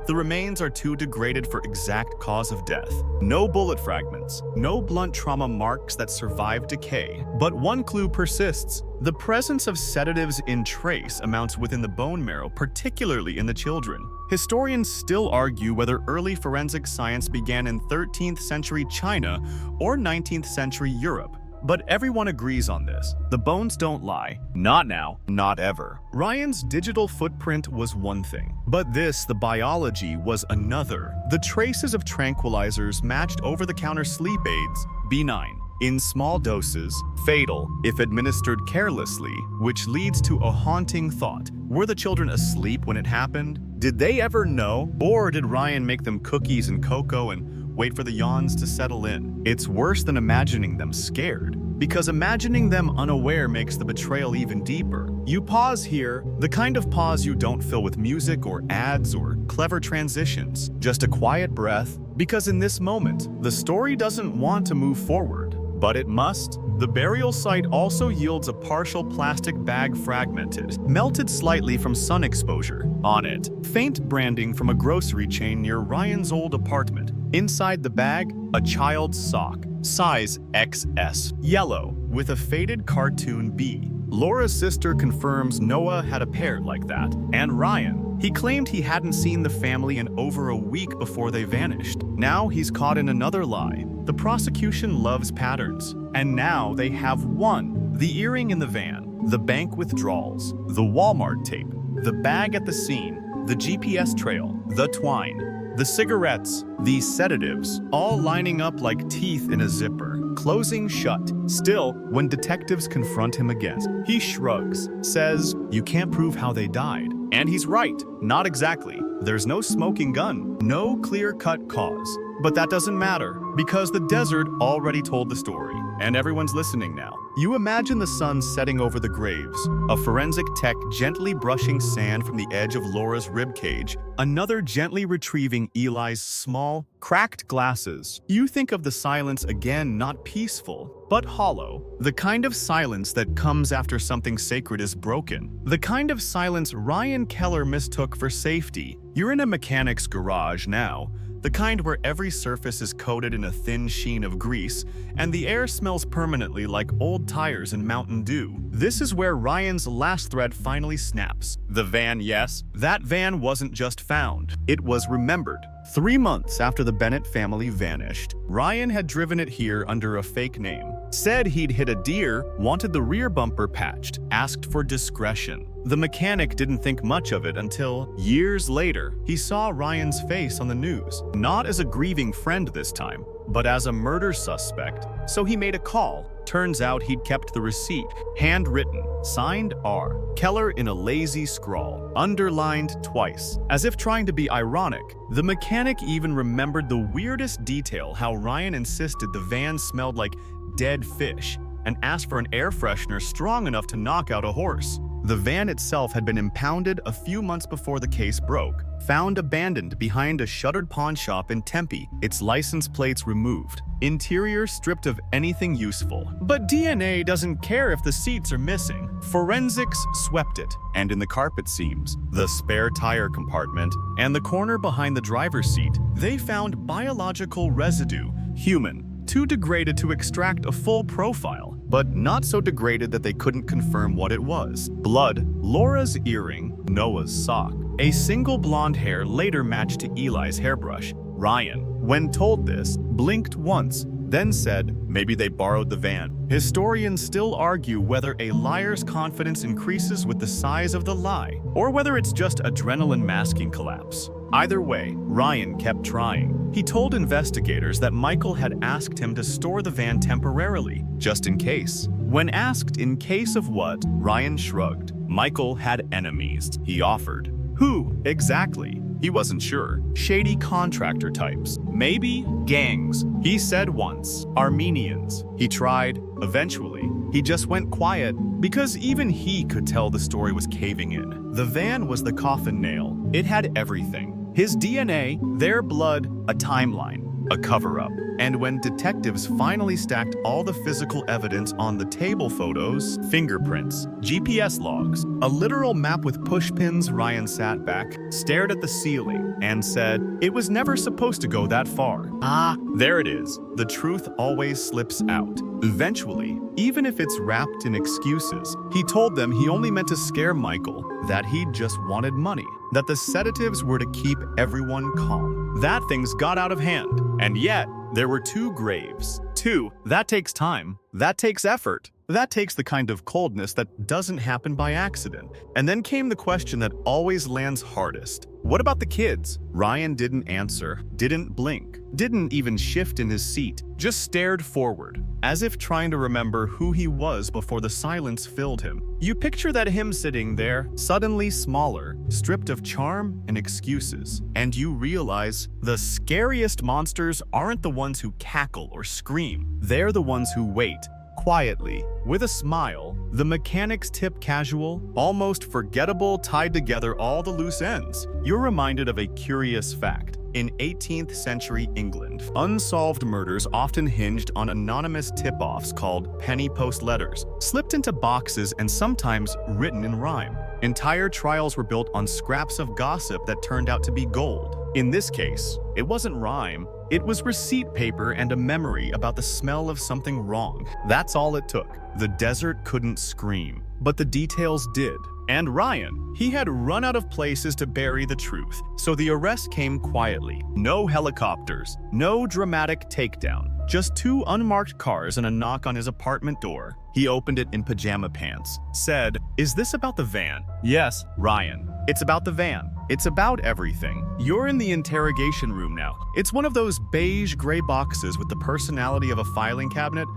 S1: The remains are too degraded for exact cause of death. No bullet fragments, no blunt trauma marks that survive decay. But one clue persists. The presence of sedatives in trace amounts within the bone marrow, particularly in the children. Historians still argue whether early forensic science began in 13th century China or 19th century Europe. But everyone agrees on this. The bones don't lie. Not now, not ever. Ryan's digital footprint was one thing, but this, the biology, was another. The traces of tranquilizers matched over-the-counter sleep aids, benign. In small doses, fatal if administered carelessly, which leads to a haunting thought. Were the children asleep when it happened? Did they ever know? Or did Ryan make them cookies and cocoa and wait for the yawns to settle in? It's worse than imagining them scared, because imagining them unaware makes the betrayal even deeper. You pause here, the kind of pause you don't fill with music or ads or clever transitions, just a quiet breath, because in this moment, the story doesn't want to move forward, but it must. The burial site also yields a partial plastic bag fragmented, melted slightly from sun exposure. On it, faint branding from a grocery chain near Ryan's old apartment. Inside the bag, a child's sock, size XS, yellow, with a faded cartoon bee. Laura's sister confirms Noah had a pair like that, and Ryan. He claimed he hadn't seen the family in over a week before they vanished. Now he's caught in another lie. The prosecution loves patterns, and now they have one. The earring in the van, the bank withdrawals, the Walmart tape, the bag at the scene, the GPS trail, the twine, the cigarettes, the sedatives, all lining up like teeth in a zipper, closing shut. Still, when detectives confront him again, he shrugs, says, "You can't prove how they died." And he's right, not exactly. There's no smoking gun, no clear-cut cause. But that doesn't matter, because the desert already told the story, and everyone's listening now. You imagine the sun setting over the graves, a forensic tech gently brushing sand from the edge of Laura's ribcage, another gently retrieving Eli's small, cracked glasses. You think of the silence again, not peaceful, but hollow. The kind of silence that comes after something sacred is broken. The kind of silence Ryan Keller mistook for safety. You're in a mechanic's garage now, the kind where every surface is coated in a thin sheen of grease, and the air smells permanently like old tires and Mountain Dew. This is where Ryan's last thread finally snaps. The van, yes, that van wasn't just found, it was remembered. 3 months after the Bennett family vanished, Ryan had driven it here under a fake name. Said he'd hit a deer, wanted the rear bumper patched, asked for discretion. The mechanic didn't think much of it until, years later, he saw Ryan's face on the news. Not as a grieving friend this time, but as a murder suspect. So he made a call. Turns out he'd kept the receipt, handwritten, signed R. Keller in a lazy scrawl, underlined twice, as if trying to be ironic. The mechanic even remembered the weirdest detail, how Ryan insisted the van smelled like dead fish and asked for an air freshener strong enough to knock out a horse. The van itself had been impounded a few months before the case broke, found abandoned behind a shuttered pawn shop in Tempe, its license plates removed, interior stripped of anything useful. But DNA doesn't care if the seats are missing. Forensics swept it, and in the carpet seams, the spare tire compartment, and the corner behind the driver's seat, they found biological residue, human, too degraded to extract a full profile, but not so degraded that they couldn't confirm what it was. Blood, Laura's earring, Noah's sock. A single blonde hair later matched to Eli's hairbrush. Ryan, when told this, blinked once, then said maybe they borrowed the van. Historians still argue whether a liar's confidence increases with the size of the lie, or whether it's just adrenaline masking collapse. Either way, Ryan kept trying. He told investigators that Michael had asked him to store the van temporarily, just in case. When asked in case of what, Ryan shrugged. Michael had enemies, he offered. Who, exactly? He wasn't sure. Shady contractor types. Maybe gangs. He said once. Armenians. He tried. Eventually, he just went quiet because even he could tell the story was caving in. The van was the coffin nail. It had everything. His DNA, their blood, a timeline, a cover-up. And when detectives finally stacked all the physical evidence on the table photos, fingerprints, GPS logs, a literal map with pushpins, Ryan sat back, stared at the ceiling, and said, "It was never supposed to go that far." Ah, there it is. The truth always slips out. Eventually, even if it's wrapped in excuses, he told them he only meant to scare Michael, that he just wanted money, that the sedatives were to keep everyone calm. That things got out of hand, and yet, there were 2 graves. 2, that takes time. That takes effort. That takes the kind of coldness that doesn't happen by accident. And then came the question that always lands hardest. What about the kids? Ryan didn't answer, didn't blink, didn't even shift in his seat, just stared forward, as if trying to remember who he was before the silence filled him. You picture that him sitting there, suddenly smaller, stripped of charm and excuses, and you realize the scariest monsters aren't the ones who cackle or scream. They're the ones who wait, quietly, with a smile. The mechanics tip casual, almost forgettable, tied together all the loose ends. You're reminded of a curious fact. In 18th century England, unsolved murders often hinged on anonymous tip-offs called penny post letters, slipped into boxes and sometimes written in rhyme. Entire trials were built on scraps of gossip that turned out to be gold. In this case, it wasn't rhyme, it was receipt paper and a memory about the smell of something wrong. That's all it took. The desert couldn't scream, but the details did. And Ryan, he had run out of places to bury the truth, so the arrest came quietly. No helicopters, no dramatic takedown, just 2 unmarked cars and a knock on his apartment door. He opened it in pajama pants, said, "Is this about the van?" "Yes, Ryan. It's about the van. It's about everything. You're in the interrogation room now. It's one of those beige gray boxes with the personality of a filing cabinet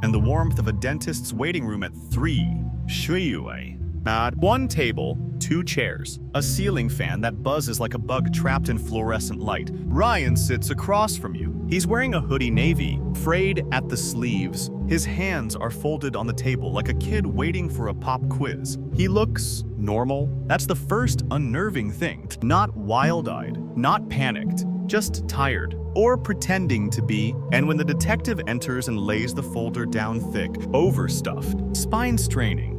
S1: and the warmth of a dentist's waiting room at 3. Shui. 1 table, 2 chairs, a ceiling fan that buzzes like a bug trapped in fluorescent light. Ryan sits across from you. He's wearing a hoodie navy, frayed at the sleeves. His hands are folded on the table like a kid waiting for a pop quiz. He looks normal. That's the first unnerving thing. Not wild-eyed, not panicked, just tired, or pretending to be. And when the detective enters and lays the folder down thick, overstuffed, spine straining,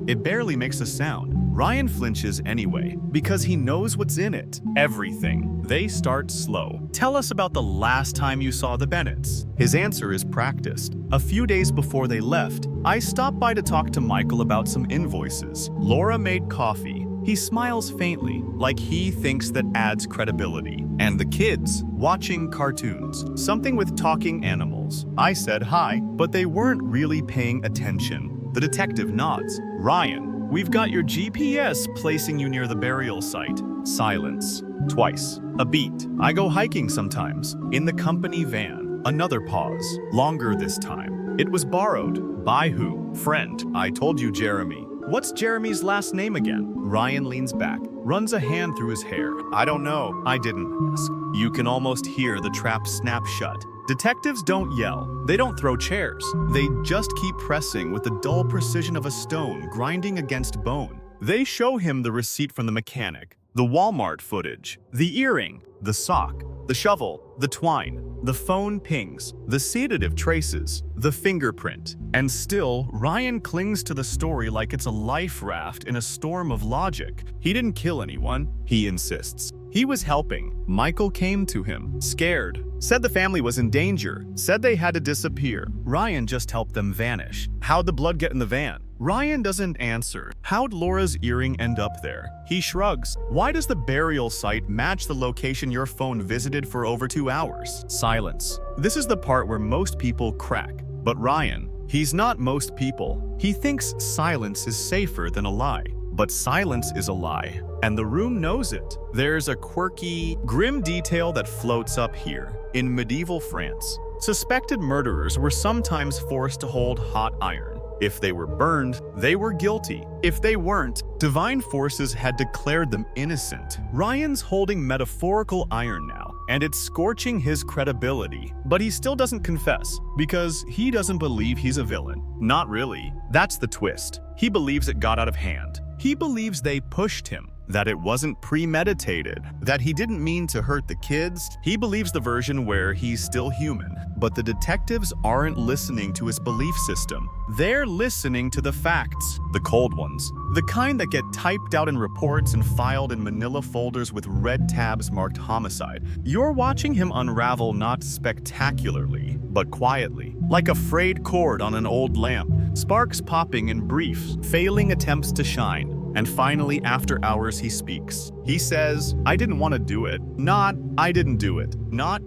S1: it barely makes a sound. Ryan flinches anyway, because he knows what's in it. Everything. They start slow. "Tell us about the last time you saw the Bennetts." His answer is practiced. "A few days before they left, I stopped by to talk to Michael about some invoices. Laura made coffee." He smiles faintly, like he thinks that adds credibility. "And the kids, watching cartoons. Something with talking animals. I said hi, but they weren't really paying attention." The detective nods. "Ryan, we've got your GPS placing you near the burial site." Silence. Twice. A beat. "I go hiking sometimes. In the company van." Another pause. Longer this time. "It was borrowed." "By who?" "Friend. I told you Jeremy." "What's Jeremy's last name again?" Ryan leans back, runs a hand through his hair. "I don't know. I didn't ask." You can almost hear the trap snap shut. Detectives don't yell. They don't throw chairs. They just keep pressing with the dull precision of a stone grinding against bone. They show him the receipt from the mechanic, the Walmart footage, the earring, the sock, the shovel, the twine, the phone pings, the sedative traces, the fingerprint. And still, Ryan clings to the story like it's a life raft in a storm of logic. He didn't kill anyone, he insists. He was helping. Michael came to him, scared, said the family was in danger, said they had to disappear. Ryan just helped them vanish. How'd the blood get in the van? Ryan doesn't answer. How'd Laura's earring end up there? He shrugs. Why does the burial site match the location your phone visited for over 2 hours? Silence. This is the part where most people crack. But Ryan, he's not most people. He thinks silence is safer than a lie. But silence is a lie, and the room knows it. There's a quirky, grim detail that floats up here. In medieval France, suspected murderers were sometimes forced to hold hot iron. If they were burned, they were guilty. If they weren't, divine forces had declared them innocent. Ryan's holding metaphorical iron now, and it's scorching his credibility. But he still doesn't confess, because he doesn't believe he's a villain. Not really. That's the twist. He believes it got out of hand. He believes they pushed him, that it wasn't premeditated, that he didn't mean to hurt the kids. He believes the version where he's still human, but the detectives aren't listening to his belief system. They're listening to the facts, the cold ones, the kind that get typed out in reports and filed in manila folders with red tabs marked homicide. You're watching him unravel not spectacularly, but quietly, like a frayed cord on an old lamp, sparks popping in brief, failing attempts to shine. And finally, after hours, he speaks. He says, I didn't want to do it. Not, I didn't do it. Not,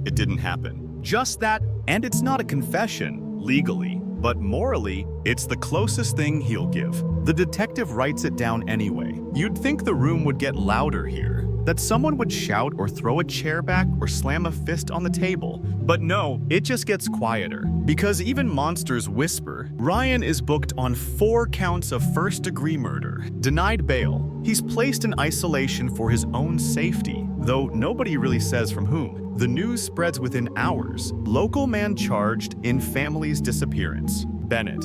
S1: it didn't happen. Just that, and it's not a confession, legally. But morally, it's the closest thing he'll give. The detective writes it down anyway. You'd think the room would get louder here, that someone would shout or throw a chair back or slam a fist on the table. But no, it just gets quieter. Because even monsters whisper. Ryan is booked on 4 counts of first-degree murder, denied bail. He's placed in isolation for his own safety, though nobody really says from whom. The news spreads within hours. Local man charged in family's disappearance. Bennett.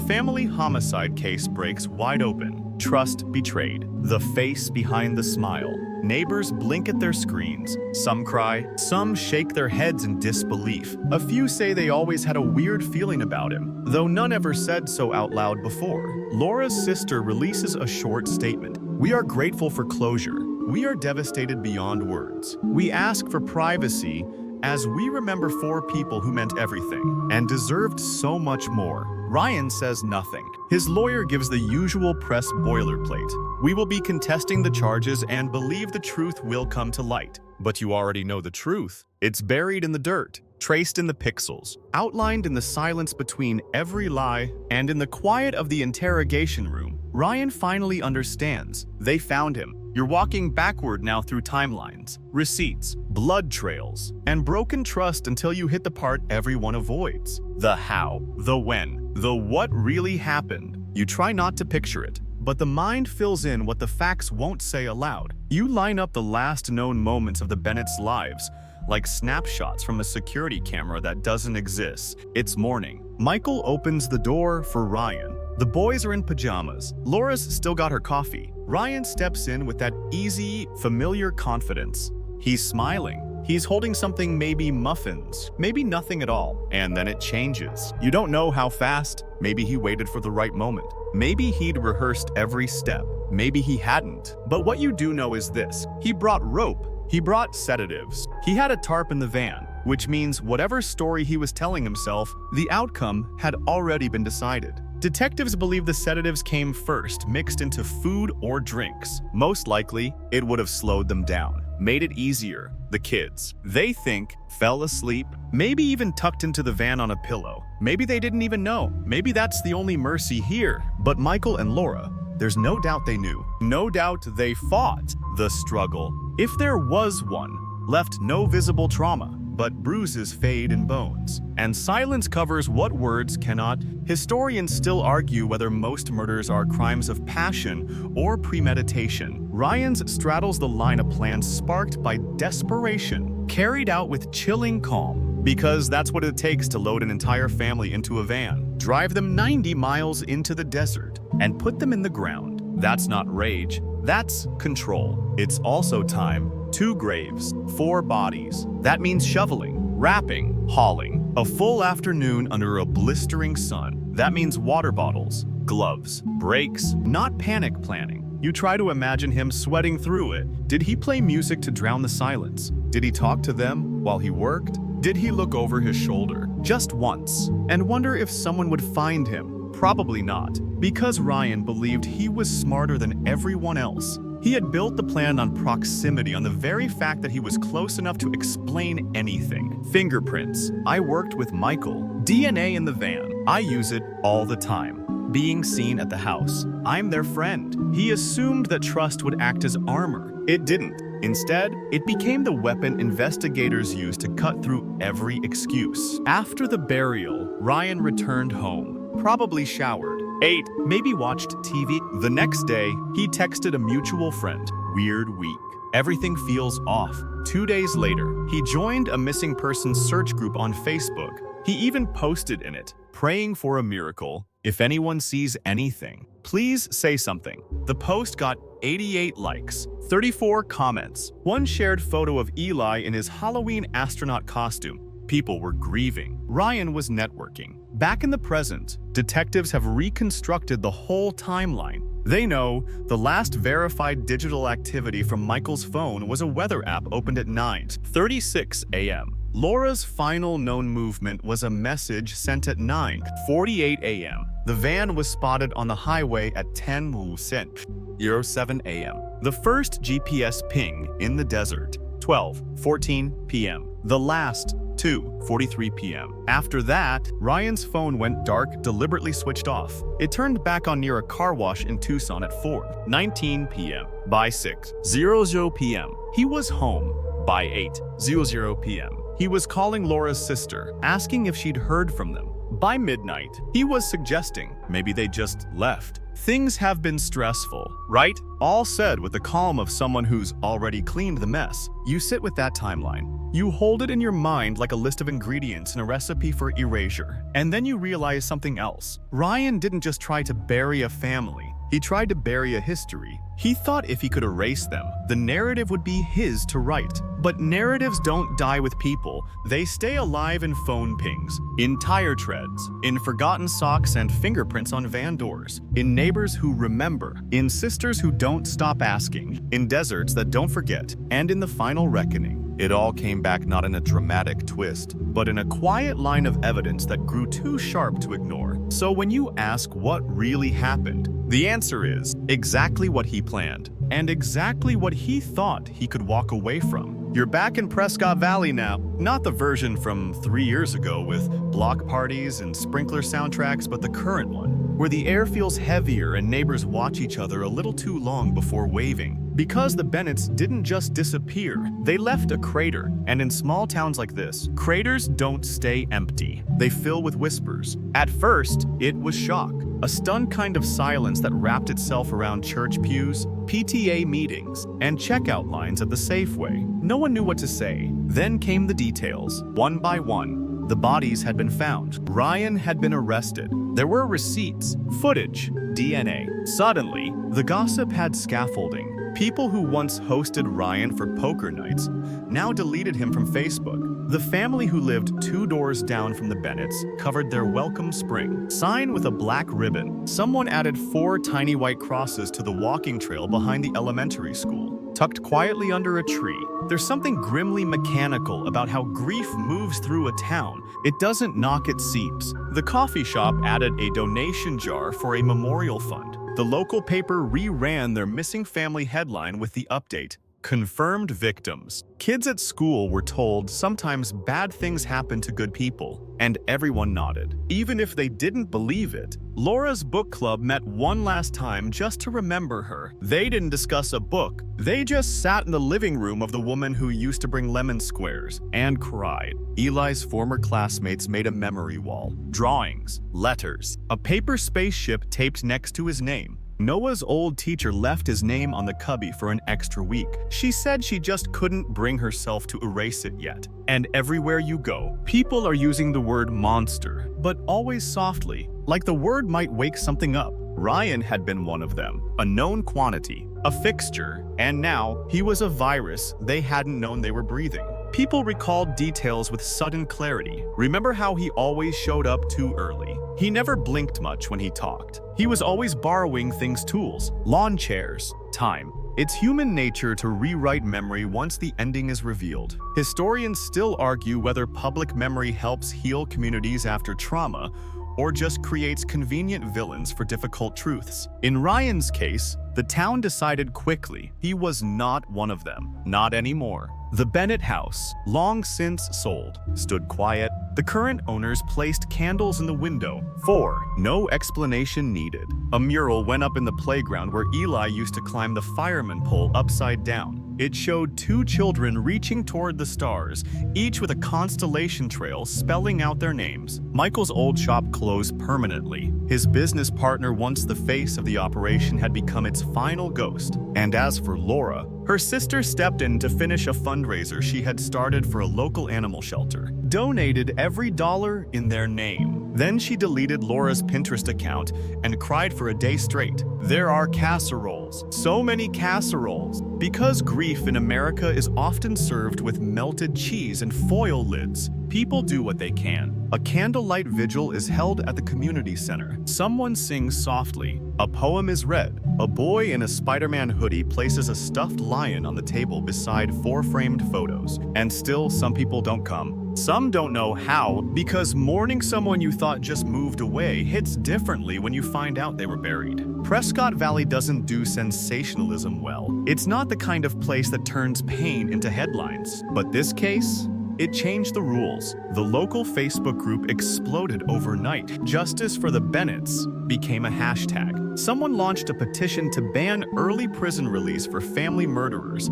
S1: Family homicide case breaks wide open. Trust betrayed. The face behind the smile. Neighbors blink at their screens. Some cry, some shake their heads in disbelief. A few say they always had a weird feeling about him, though none ever said so out loud before. Laura's sister releases a short statement. We are grateful for closure. We are devastated beyond words. We ask for privacy as we remember 4 people who meant everything and deserved so much more. Ryan says nothing. His lawyer gives the usual press boilerplate. We will be contesting the charges and believe the truth will come to light. But you already know the truth. It's buried in the dirt, traced in the pixels, outlined in the silence between every lie, and in the quiet of the interrogation room. Ryan finally understands. They found him. You're walking backward now through timelines, receipts, blood trails, and broken trust until you hit the part everyone avoids. The how, the when, the what really happened. You try not to picture it, but the mind fills in what the facts won't say aloud. You line up the last known moments of the Bennett's lives, like snapshots from a security camera that doesn't exist. It's morning. Michael opens the door for Ryan. The boys are in pajamas. Laura's still got her coffee. Ryan steps in with that easy, familiar confidence. He's smiling. He's holding something, maybe muffins, maybe nothing at all. And then it changes. You don't know how fast. Maybe he waited for the right moment. Maybe he'd rehearsed every step. Maybe he hadn't. But what you do know is this. He brought rope. He brought sedatives. He had a tarp in the van, which means whatever story he was telling himself, the outcome had already been decided. Detectives believe the sedatives came first, mixed into food or drinks. Most likely, it would have slowed them down, made it easier. The kids, they think, fell asleep, maybe even tucked into the van on a pillow. Maybe they didn't even know. Maybe that's the only mercy here. But Michael and Laura, there's no doubt they knew. No doubt they fought the struggle. If there was one, left no visible trauma, but bruises fade in bones. And silence covers what words cannot. Historians still argue whether most murders are crimes of passion or premeditation. Ryan's straddles the line of plans sparked by desperation, carried out with chilling calm. Because that's what it takes to load an entire family into a van, drive them 90 miles into the desert, and put them in the ground. That's not rage, that's control. It's also time. 2 graves, 4 bodies. That means shoveling, wrapping, hauling. A full afternoon under a blistering sun. That means water bottles, gloves, brakes, not panic planning. You try to imagine him sweating through it. Did he play music to drown the silence? Did he talk to them while he worked? Did he look over his shoulder just once and wonder if someone would find him? Probably not, because Ryan believed he was smarter than everyone else. He had built the plan on proximity, on the very fact that he was close enough to explain anything. Fingerprints. I worked with Michael. DNA in the van. I use it all the time. Being seen at the house. I'm their friend. He assumed that trust would act as armor. It didn't. Instead, it became the weapon investigators used to cut through every excuse. After the burial, Ryan returned home, probably showered, ate, maybe watched TV. The next day, he texted a mutual friend, "Weird week. Everything feels off." 2 days later, he joined a missing persons search group on Facebook. He even posted in it, praying for a miracle. If anyone sees anything, please say something. The post got 88 likes, 34 comments. One shared photo of Eli in his Halloween astronaut costume. People were grieving. Ryan was networking. Back in the present, detectives have reconstructed the whole timeline. They know the last verified digital activity from Michael's phone was a weather app opened at 9:36 a.m. Laura's final known movement was a message sent at 9:48 a.m. The van was spotted on the highway at 10:07 a.m. The first GPS ping in the desert, 12:14 p.m. The last, 2:43 p.m. After that, Ryan's phone went dark, deliberately switched off. It turned back on near a car wash in Tucson at 4:19 p.m. By 6:00 p.m., he was home. By 8:00 p.m., he was calling Laura's sister, asking if she'd heard from them. By midnight, he was suggesting maybe they just left. Things have been stressful, right? All said with the calm of someone who's already cleaned the mess. You sit with that timeline. You hold it in your mind like a list of ingredients in a recipe for erasure. And then you realize something else. Ryan didn't just try to bury a family. He tried to bury a history. He thought if he could erase them, the narrative would be his to write. But narratives don't die with people. They stay alive in phone pings, in tire treads, in forgotten socks and fingerprints on van doors, in neighbors who remember, in sisters who don't stop asking, in deserts that don't forget, and in the final reckoning. It all came back not in a dramatic twist, but in a quiet line of evidence that grew too sharp to ignore. So when you ask what really happened, the answer is exactly what he planned, and exactly what he thought he could walk away from. You're back in Prescott Valley now, not the version from 3 years ago with block parties and sprinkler soundtracks, but the current one, where the air feels heavier and neighbors watch each other a little too long before waving. Because the Bennetts didn't just disappear, they left a crater. And in small towns like this, craters don't stay empty. They fill with whispers. At first, it was shock. A stunned kind of silence that wrapped itself around church pews, PTA meetings, and checkout lines at the Safeway. No one knew what to say. Then came the details, one by one. The bodies had been found. Ryan had been arrested. There were receipts, footage, DNA. Suddenly, the gossip had scaffolding. People who once hosted Ryan for poker nights now deleted him from Facebook. The family who lived 2 doors down from the Bennetts covered their welcome spring sign with a black ribbon. Someone added 4 tiny white crosses to the walking trail behind the elementary school, tucked quietly under a tree. There's something grimly mechanical about how grief moves through a town. It doesn't knock, it seeps. The coffee shop added a donation jar for a memorial fund. The local paper reran their missing family headline with the update, "Confirmed victims." Kids at school were told sometimes bad things happen to good people, and everyone nodded. Even if they didn't believe it, Laura's book club met one last time just to remember her. They didn't discuss a book. They just sat in the living room of the woman who used to bring lemon squares and cried. Eli's former classmates made a memory wall. Drawings, letters, a paper spaceship taped next to his name. Noah's old teacher left his name on the cubby for an extra week. She said she just couldn't bring herself to erase it yet. And everywhere you go, people are using the word monster, but always softly, like the word might wake something up. Ryan had been one of them, a known quantity, a fixture, and now he was a virus they hadn't known they were breathing. People recalled details with sudden clarity. Remember how he always showed up too early? He never blinked much when he talked. He was always borrowing things, tools, lawn chairs, time. It's human nature to rewrite memory once the ending is revealed. Historians still argue whether public memory helps heal communities after trauma, or just creates convenient villains for difficult truths. In Ryan's case, the town decided quickly he was not one of them. Not anymore. The Bennett house, long since sold, stood quiet. The current owners placed candles in the window. 4. No explanation needed. A mural went up in the playground where Eli used to climb the fireman pole upside down. It showed 2 children reaching toward the stars, each with a constellation trail spelling out their names. Michael's old shop closed permanently. His business partner, once the face of the operation, had become its final ghost. And as for Laura, her sister stepped in to finish a fundraiser she had started for a local animal shelter, donated every dollar in their name. Then she deleted Laura's Pinterest account and cried for a day straight. There are casseroles, so many casseroles. Because grief in America is often served with melted cheese and foil lids, people do what they can. A candlelight vigil is held at the community center. Someone sings softly. A poem is read. A boy in a Spider-Man hoodie places a stuffed lion on the table beside 4 framed photos. And still, some people don't come. Some don't know how, because mourning someone you thought just moved away hits differently when you find out they were buried. Prescott Valley doesn't do sensationalism well. It's not the kind of place that turns pain into headlines. But this case? It changed the rules. The local Facebook group exploded overnight. Justice for the Bennetts became a hashtag. Someone launched a petition to ban early prison release for family murderers,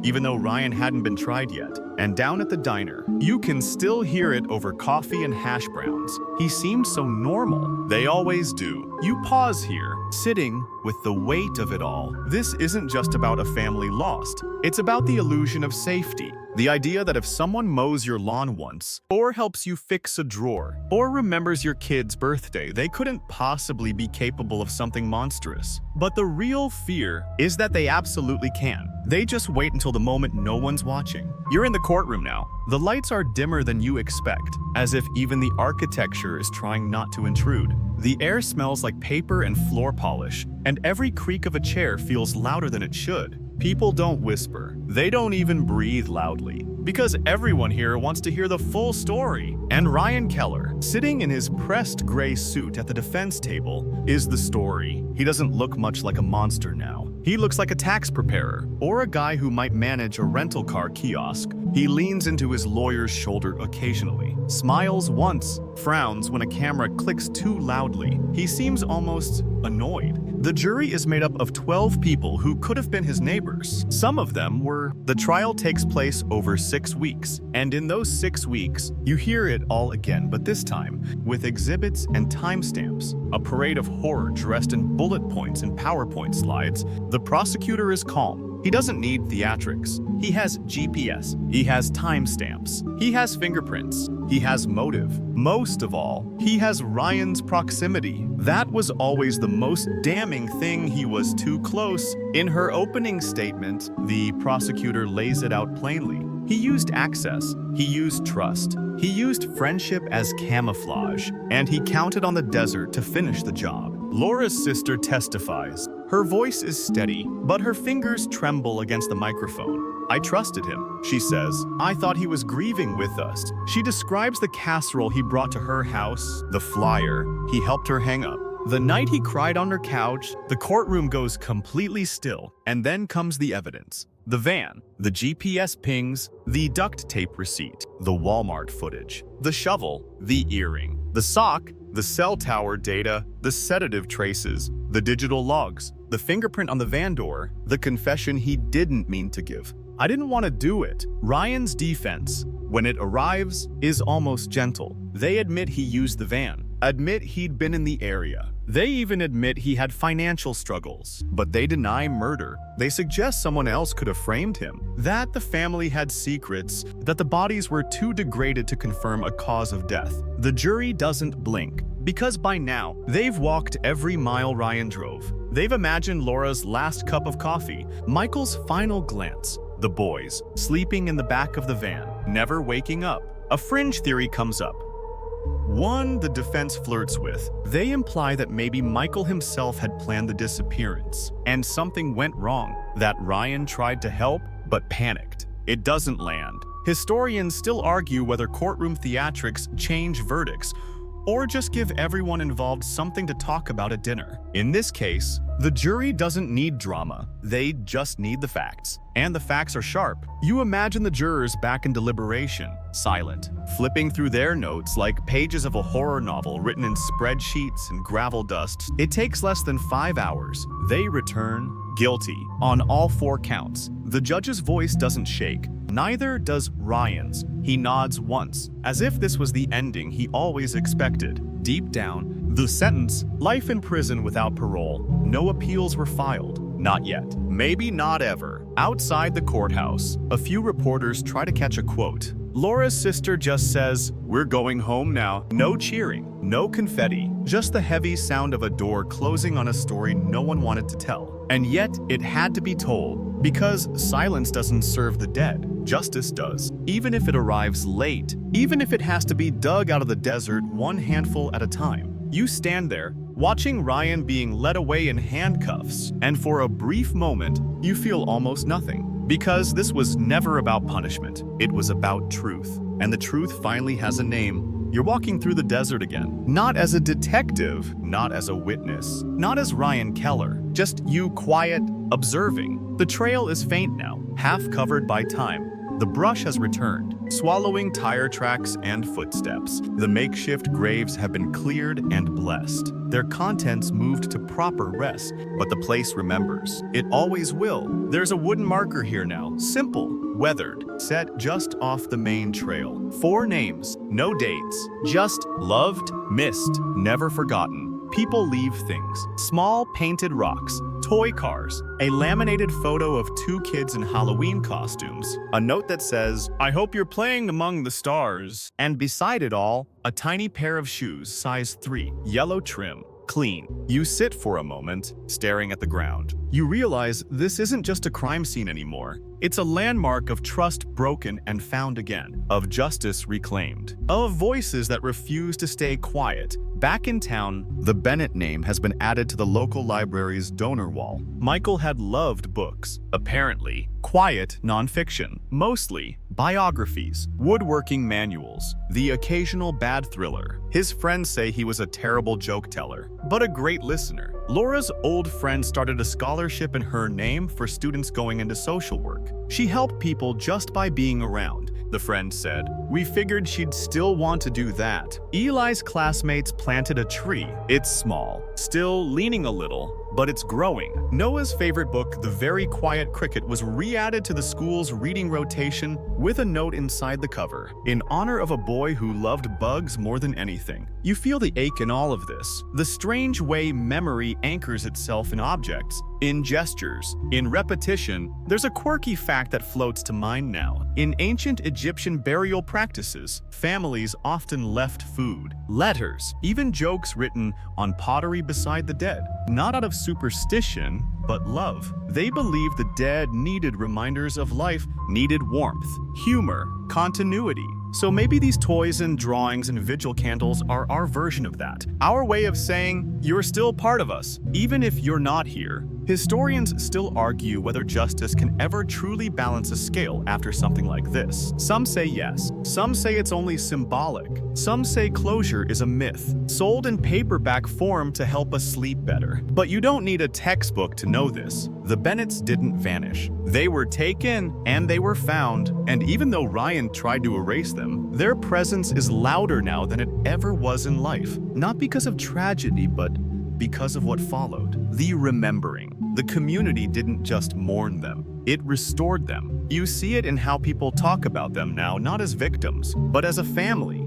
S1: even though Ryan hadn't been tried yet. And down at the diner, you can still hear it over coffee and hash browns. He seemed so normal. They always do. You pause here, sitting with the weight of it all. This isn't just about a family lost. It's about the illusion of safety. The idea that if someone mows your lawn once, or helps you fix a drawer, or remembers your kid's birthday, they couldn't possibly be capable of something monstrous. But the real fear is that they absolutely can. They just wait until the moment no one's watching. You're in the courtroom now. The lights are dimmer than you expect, as if even the architecture is trying not to intrude. The air smells like paper and floor polish, and every creak of a chair feels louder than it should. People don't whisper. They don't even breathe loudly, because everyone here wants to hear the full story. And Ryan Keller, sitting in his pressed gray suit at the defense table, is the story. He doesn't look much like a monster now. He looks like a tax preparer, or a guy who might manage a rental car kiosk. He leans into his lawyer's shoulder occasionally, smiles once, frowns when a camera clicks too loudly. He seems almost annoyed. The jury is made up of 12 people who could have been his neighbors. Some of them were. The trial takes place over 6 weeks, and in those 6 weeks, you hear it all again, but this time with exhibits and timestamps. A parade of horror dressed in bullet points and PowerPoint slides. The prosecutor is calm. He doesn't need theatrics. He has GPS. He has timestamps. He has fingerprints. He has motive. Most of all, he has Ryan's proximity. That was always the most damning thing. He was too close. In her opening statement, the prosecutor lays it out plainly. He used access. He used trust. He used friendship as camouflage. And he counted on the desert to finish the job. Laura's sister testifies. Her voice is steady, but her fingers tremble against the microphone. I trusted him, she says. I thought he was grieving with us. She describes the casserole he brought to her house, the flyer he helped her hang up. The night he cried on her couch, the courtroom goes completely still, and then comes the evidence. The van, the GPS pings, the duct tape receipt, the Walmart footage, the shovel, the earring, the sock, the cell tower data, the sedative traces, the digital logs, the fingerprint on the van door, the confession he didn't mean to give. I didn't want to do it. Ryan's defense, when it arrives, is almost gentle. They admit he used the van, admit he'd been in the area. They even admit he had financial struggles, but they deny murder. They suggest someone else could have framed him, that the family had secrets, that the bodies were too degraded to confirm a cause of death. The jury doesn't blink, because by now, they've walked every mile Ryan drove. They've imagined Laura's last cup of coffee, Michael's final glance, the boys sleeping in the back of the van, never waking up. A fringe theory comes up. One the defense flirts with. They imply that maybe Michael himself had planned the disappearance, and something went wrong, that Ryan tried to help, but panicked. It doesn't land. Historians still argue whether courtroom theatrics change verdicts, or just give everyone involved something to talk about at dinner. In this case, the jury doesn't need drama, they just need the facts. And the facts are sharp. You imagine the jurors back in deliberation, silent, flipping through their notes like pages of a horror novel written in spreadsheets and gravel dust. It takes less than 5 hours. They return guilty on all 4 counts. The judge's voice doesn't shake. Neither does Ryan's. He nods once, as if this was the ending he always expected. Deep down, the sentence, life in prison without parole. No appeals were filed. Not yet. Maybe not ever. Outside the courthouse, a few reporters try to catch a quote. Laura's sister just says, "We're going home now." No cheering, no confetti, just the heavy sound of a door closing on a story no one wanted to tell. And yet, it had to be told, because silence doesn't serve the dead. Justice does, even if it arrives late, even if it has to be dug out of the desert one handful at a time. You stand there, watching Ryan being led away in handcuffs, and for a brief moment, you feel almost nothing. Because this was never about punishment, it was about truth. And the truth finally has a name. You're walking through the desert again. Not as a detective, not as a witness, not as Ryan Keller. Just you quiet, observing. The trail is faint now, half covered by time. The brush has returned, swallowing tire tracks and footsteps. The makeshift graves have been cleared and blessed. Their contents moved to proper rest, but the place remembers. It always will. There's a wooden marker here now, simple, weathered, set just off the main trail. 4 names, no dates, just loved, missed, never forgotten. People leave things, small painted rocks, toy cars, a laminated photo of 2 kids in Halloween costumes, a note that says, "I hope you're playing among the stars," and beside it all, a tiny pair of shoes, size 3, yellow trim, clean. You sit for a moment, staring at the ground. You realize this isn't just a crime scene anymore. It's a landmark of trust broken and found again, of justice reclaimed, of voices that refuse to stay quiet. Back in town, the Bennett name has been added to the local library's donor wall. Michael had loved books, apparently. Quiet nonfiction, mostly biographies, woodworking manuals, the occasional bad thriller. His friends say he was a terrible joke teller, but a great listener. Laura's old friend started a scholarship in her name for students going into social work. She helped people just by being around, the friend said. We figured she'd still want to do that. Eli's classmates planted a tree. It's small, still leaning a little, but it's growing. Noah's favorite book, The Very Quiet Cricket, was re-added to the school's reading rotation with a note inside the cover, in honor of a boy who loved bugs more than anything. You feel the ache in all of this, the strange way memory anchors itself in objects, in gestures, in repetition. There's a quirky fact that floats to mind now. In ancient Egyptian burial practices, families often left food, letters, even jokes written on pottery beside the dead, not out of superstition, but love. They believed the dead needed reminders of life, needed warmth, humor, continuity. So maybe these toys and drawings and vigil candles are our version of that. Our way of saying, you're still part of us, even if you're not here. Historians still argue whether justice can ever truly balance a scale after something like this. Some say yes. Some say it's only symbolic. Some say closure is a myth, sold in paperback form to help us sleep better. But you don't need a textbook to know this. The Bennetts didn't vanish. They were taken and they were found. And even though Ryan tried to erase them, their presence is louder now than it ever was in life. Not because of tragedy, but because of what followed. The remembering. The community didn't just mourn them, it restored them. You see it in how people talk about them now, not as victims, but as a family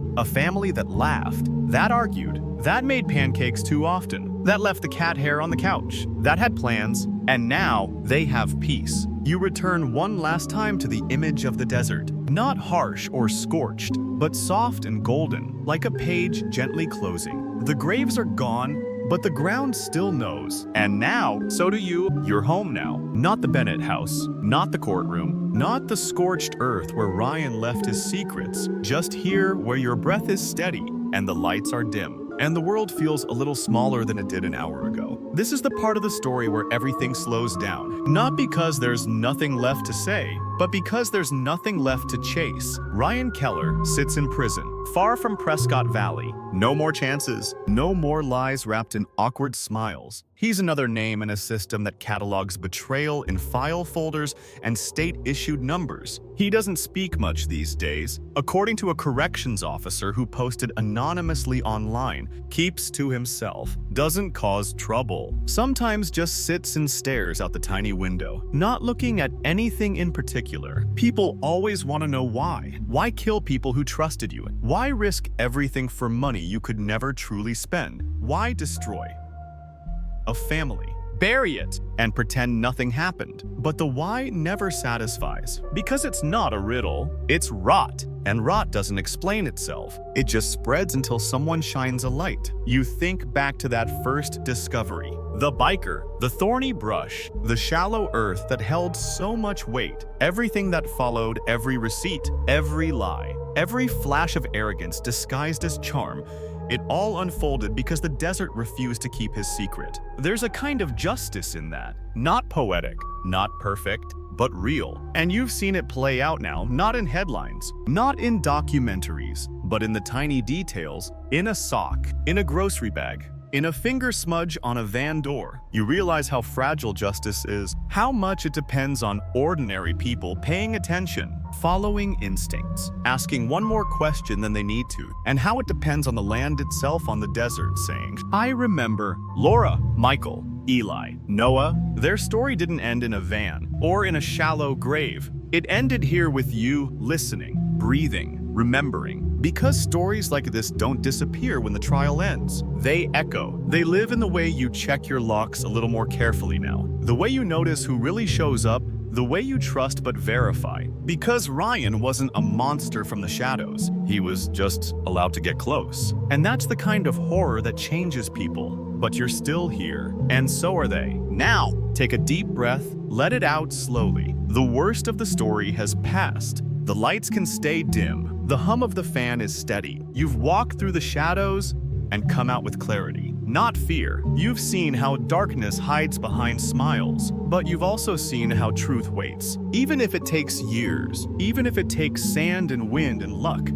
S1: that laughed, that argued, that made pancakes too often, that left the cat hair on the couch, that had plans, and now they have peace. You return one last time to the image of the desert, not harsh or scorched, but soft and golden, like a page gently closing. The graves are gone, but the ground still knows. And now, so do you. You're home now. Not the Bennett house, not the courtroom, not the scorched earth where Ryan left his secrets. Just here where your breath is steady and the lights are dim, and the world feels a little smaller than it did an hour ago. This is the part of the story where everything slows down. Not because there's nothing left to say, but because there's nothing left to chase. Ryan Keller sits in prison, far from Prescott Valley, No more chances. No more lies wrapped in awkward smiles. He's another name in a system that catalogs betrayal in file folders and state-issued numbers. He doesn't speak much these days. According to a corrections officer who posted anonymously online, keeps to himself, doesn't cause trouble. Sometimes just sits and stares out the tiny window, not looking at anything in particular. People always want to know why. Why kill people who trusted you? Why risk everything for money you could never truly spend? Why destroy a family? Bury it and pretend nothing happened. But the why never satisfies. Because it's not a riddle, it's rot. And rot doesn't explain itself. It just spreads until someone shines a light. You think back to that first discovery. The biker, the thorny brush, the shallow earth that held so much weight. Everything that followed, every receipt, every lie, every flash of arrogance disguised as charm. It all unfolded because the desert refused to keep his secret. There's a kind of justice in that. Not poetic, not perfect, but real. And you've seen it play out now, not in headlines, not in documentaries, but in the tiny details, in a sock, in a grocery bag, in a finger smudge on a van door. You realize how fragile justice is, how much it depends on ordinary people paying attention, following instincts, asking one more question than they need to, and how it depends on the land itself on the desert saying, I remember Laura, Michael, Eli, Noah. Their story didn't end in a van or in a shallow grave. It ended here with you listening, breathing, remembering. Because stories like this don't disappear when the trial ends. They echo. They live in the way you check your locks a little more carefully now. The way you notice who really shows up, the way you trust but verify. Because Ryan wasn't a monster from the shadows. He was just allowed to get close. And that's the kind of horror that changes people. But you're still here, and so are they. Now, take a deep breath, let it out slowly. The worst of the story has passed. The lights can stay dim. The hum of the fan is steady. You've walked through the shadows and come out with clarity, not fear. You've seen how darkness hides behind smiles, but you've also seen how truth waits. Even if it takes years, even if it takes sand and wind and luck,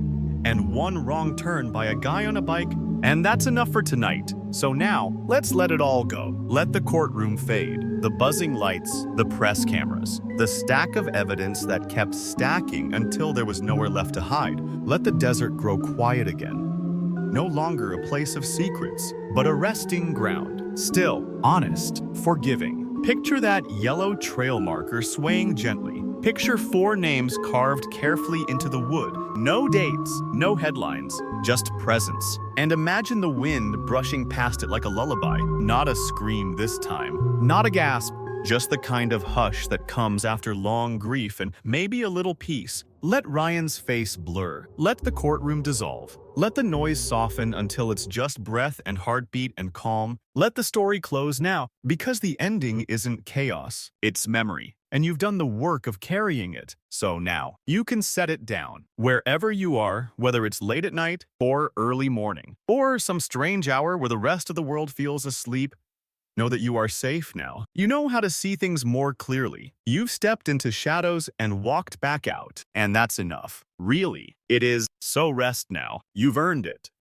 S1: and one wrong turn by a guy on a bike, and that's enough for tonight. So now, let's let it all go. Let the courtroom fade, the buzzing lights, the press cameras, the stack of evidence that kept stacking until there was nowhere left to hide. Let the desert grow quiet again. No longer a place of secrets, but a resting ground. Still, honest, forgiving. Picture that yellow trail marker swaying gently. Picture 4 names carved carefully into the wood. No dates, no headlines, just presence. And imagine the wind brushing past it like a lullaby. Not a scream this time, not a gasp, just the kind of hush that comes after long grief and maybe a little peace. Let Ryan's face blur. Let the courtroom dissolve. Let the noise soften until it's just breath and heartbeat and calm. Let the story close now, because the ending isn't chaos, it's memory. And you've done the work of carrying it. So now, you can set it down. Wherever you are, whether it's late at night or early morning, or some strange hour where the rest of the world feels asleep, know that you are safe now. You know how to see things more clearly. You've stepped into shadows and walked back out. And that's enough. Really. It is. So rest now. You've earned it.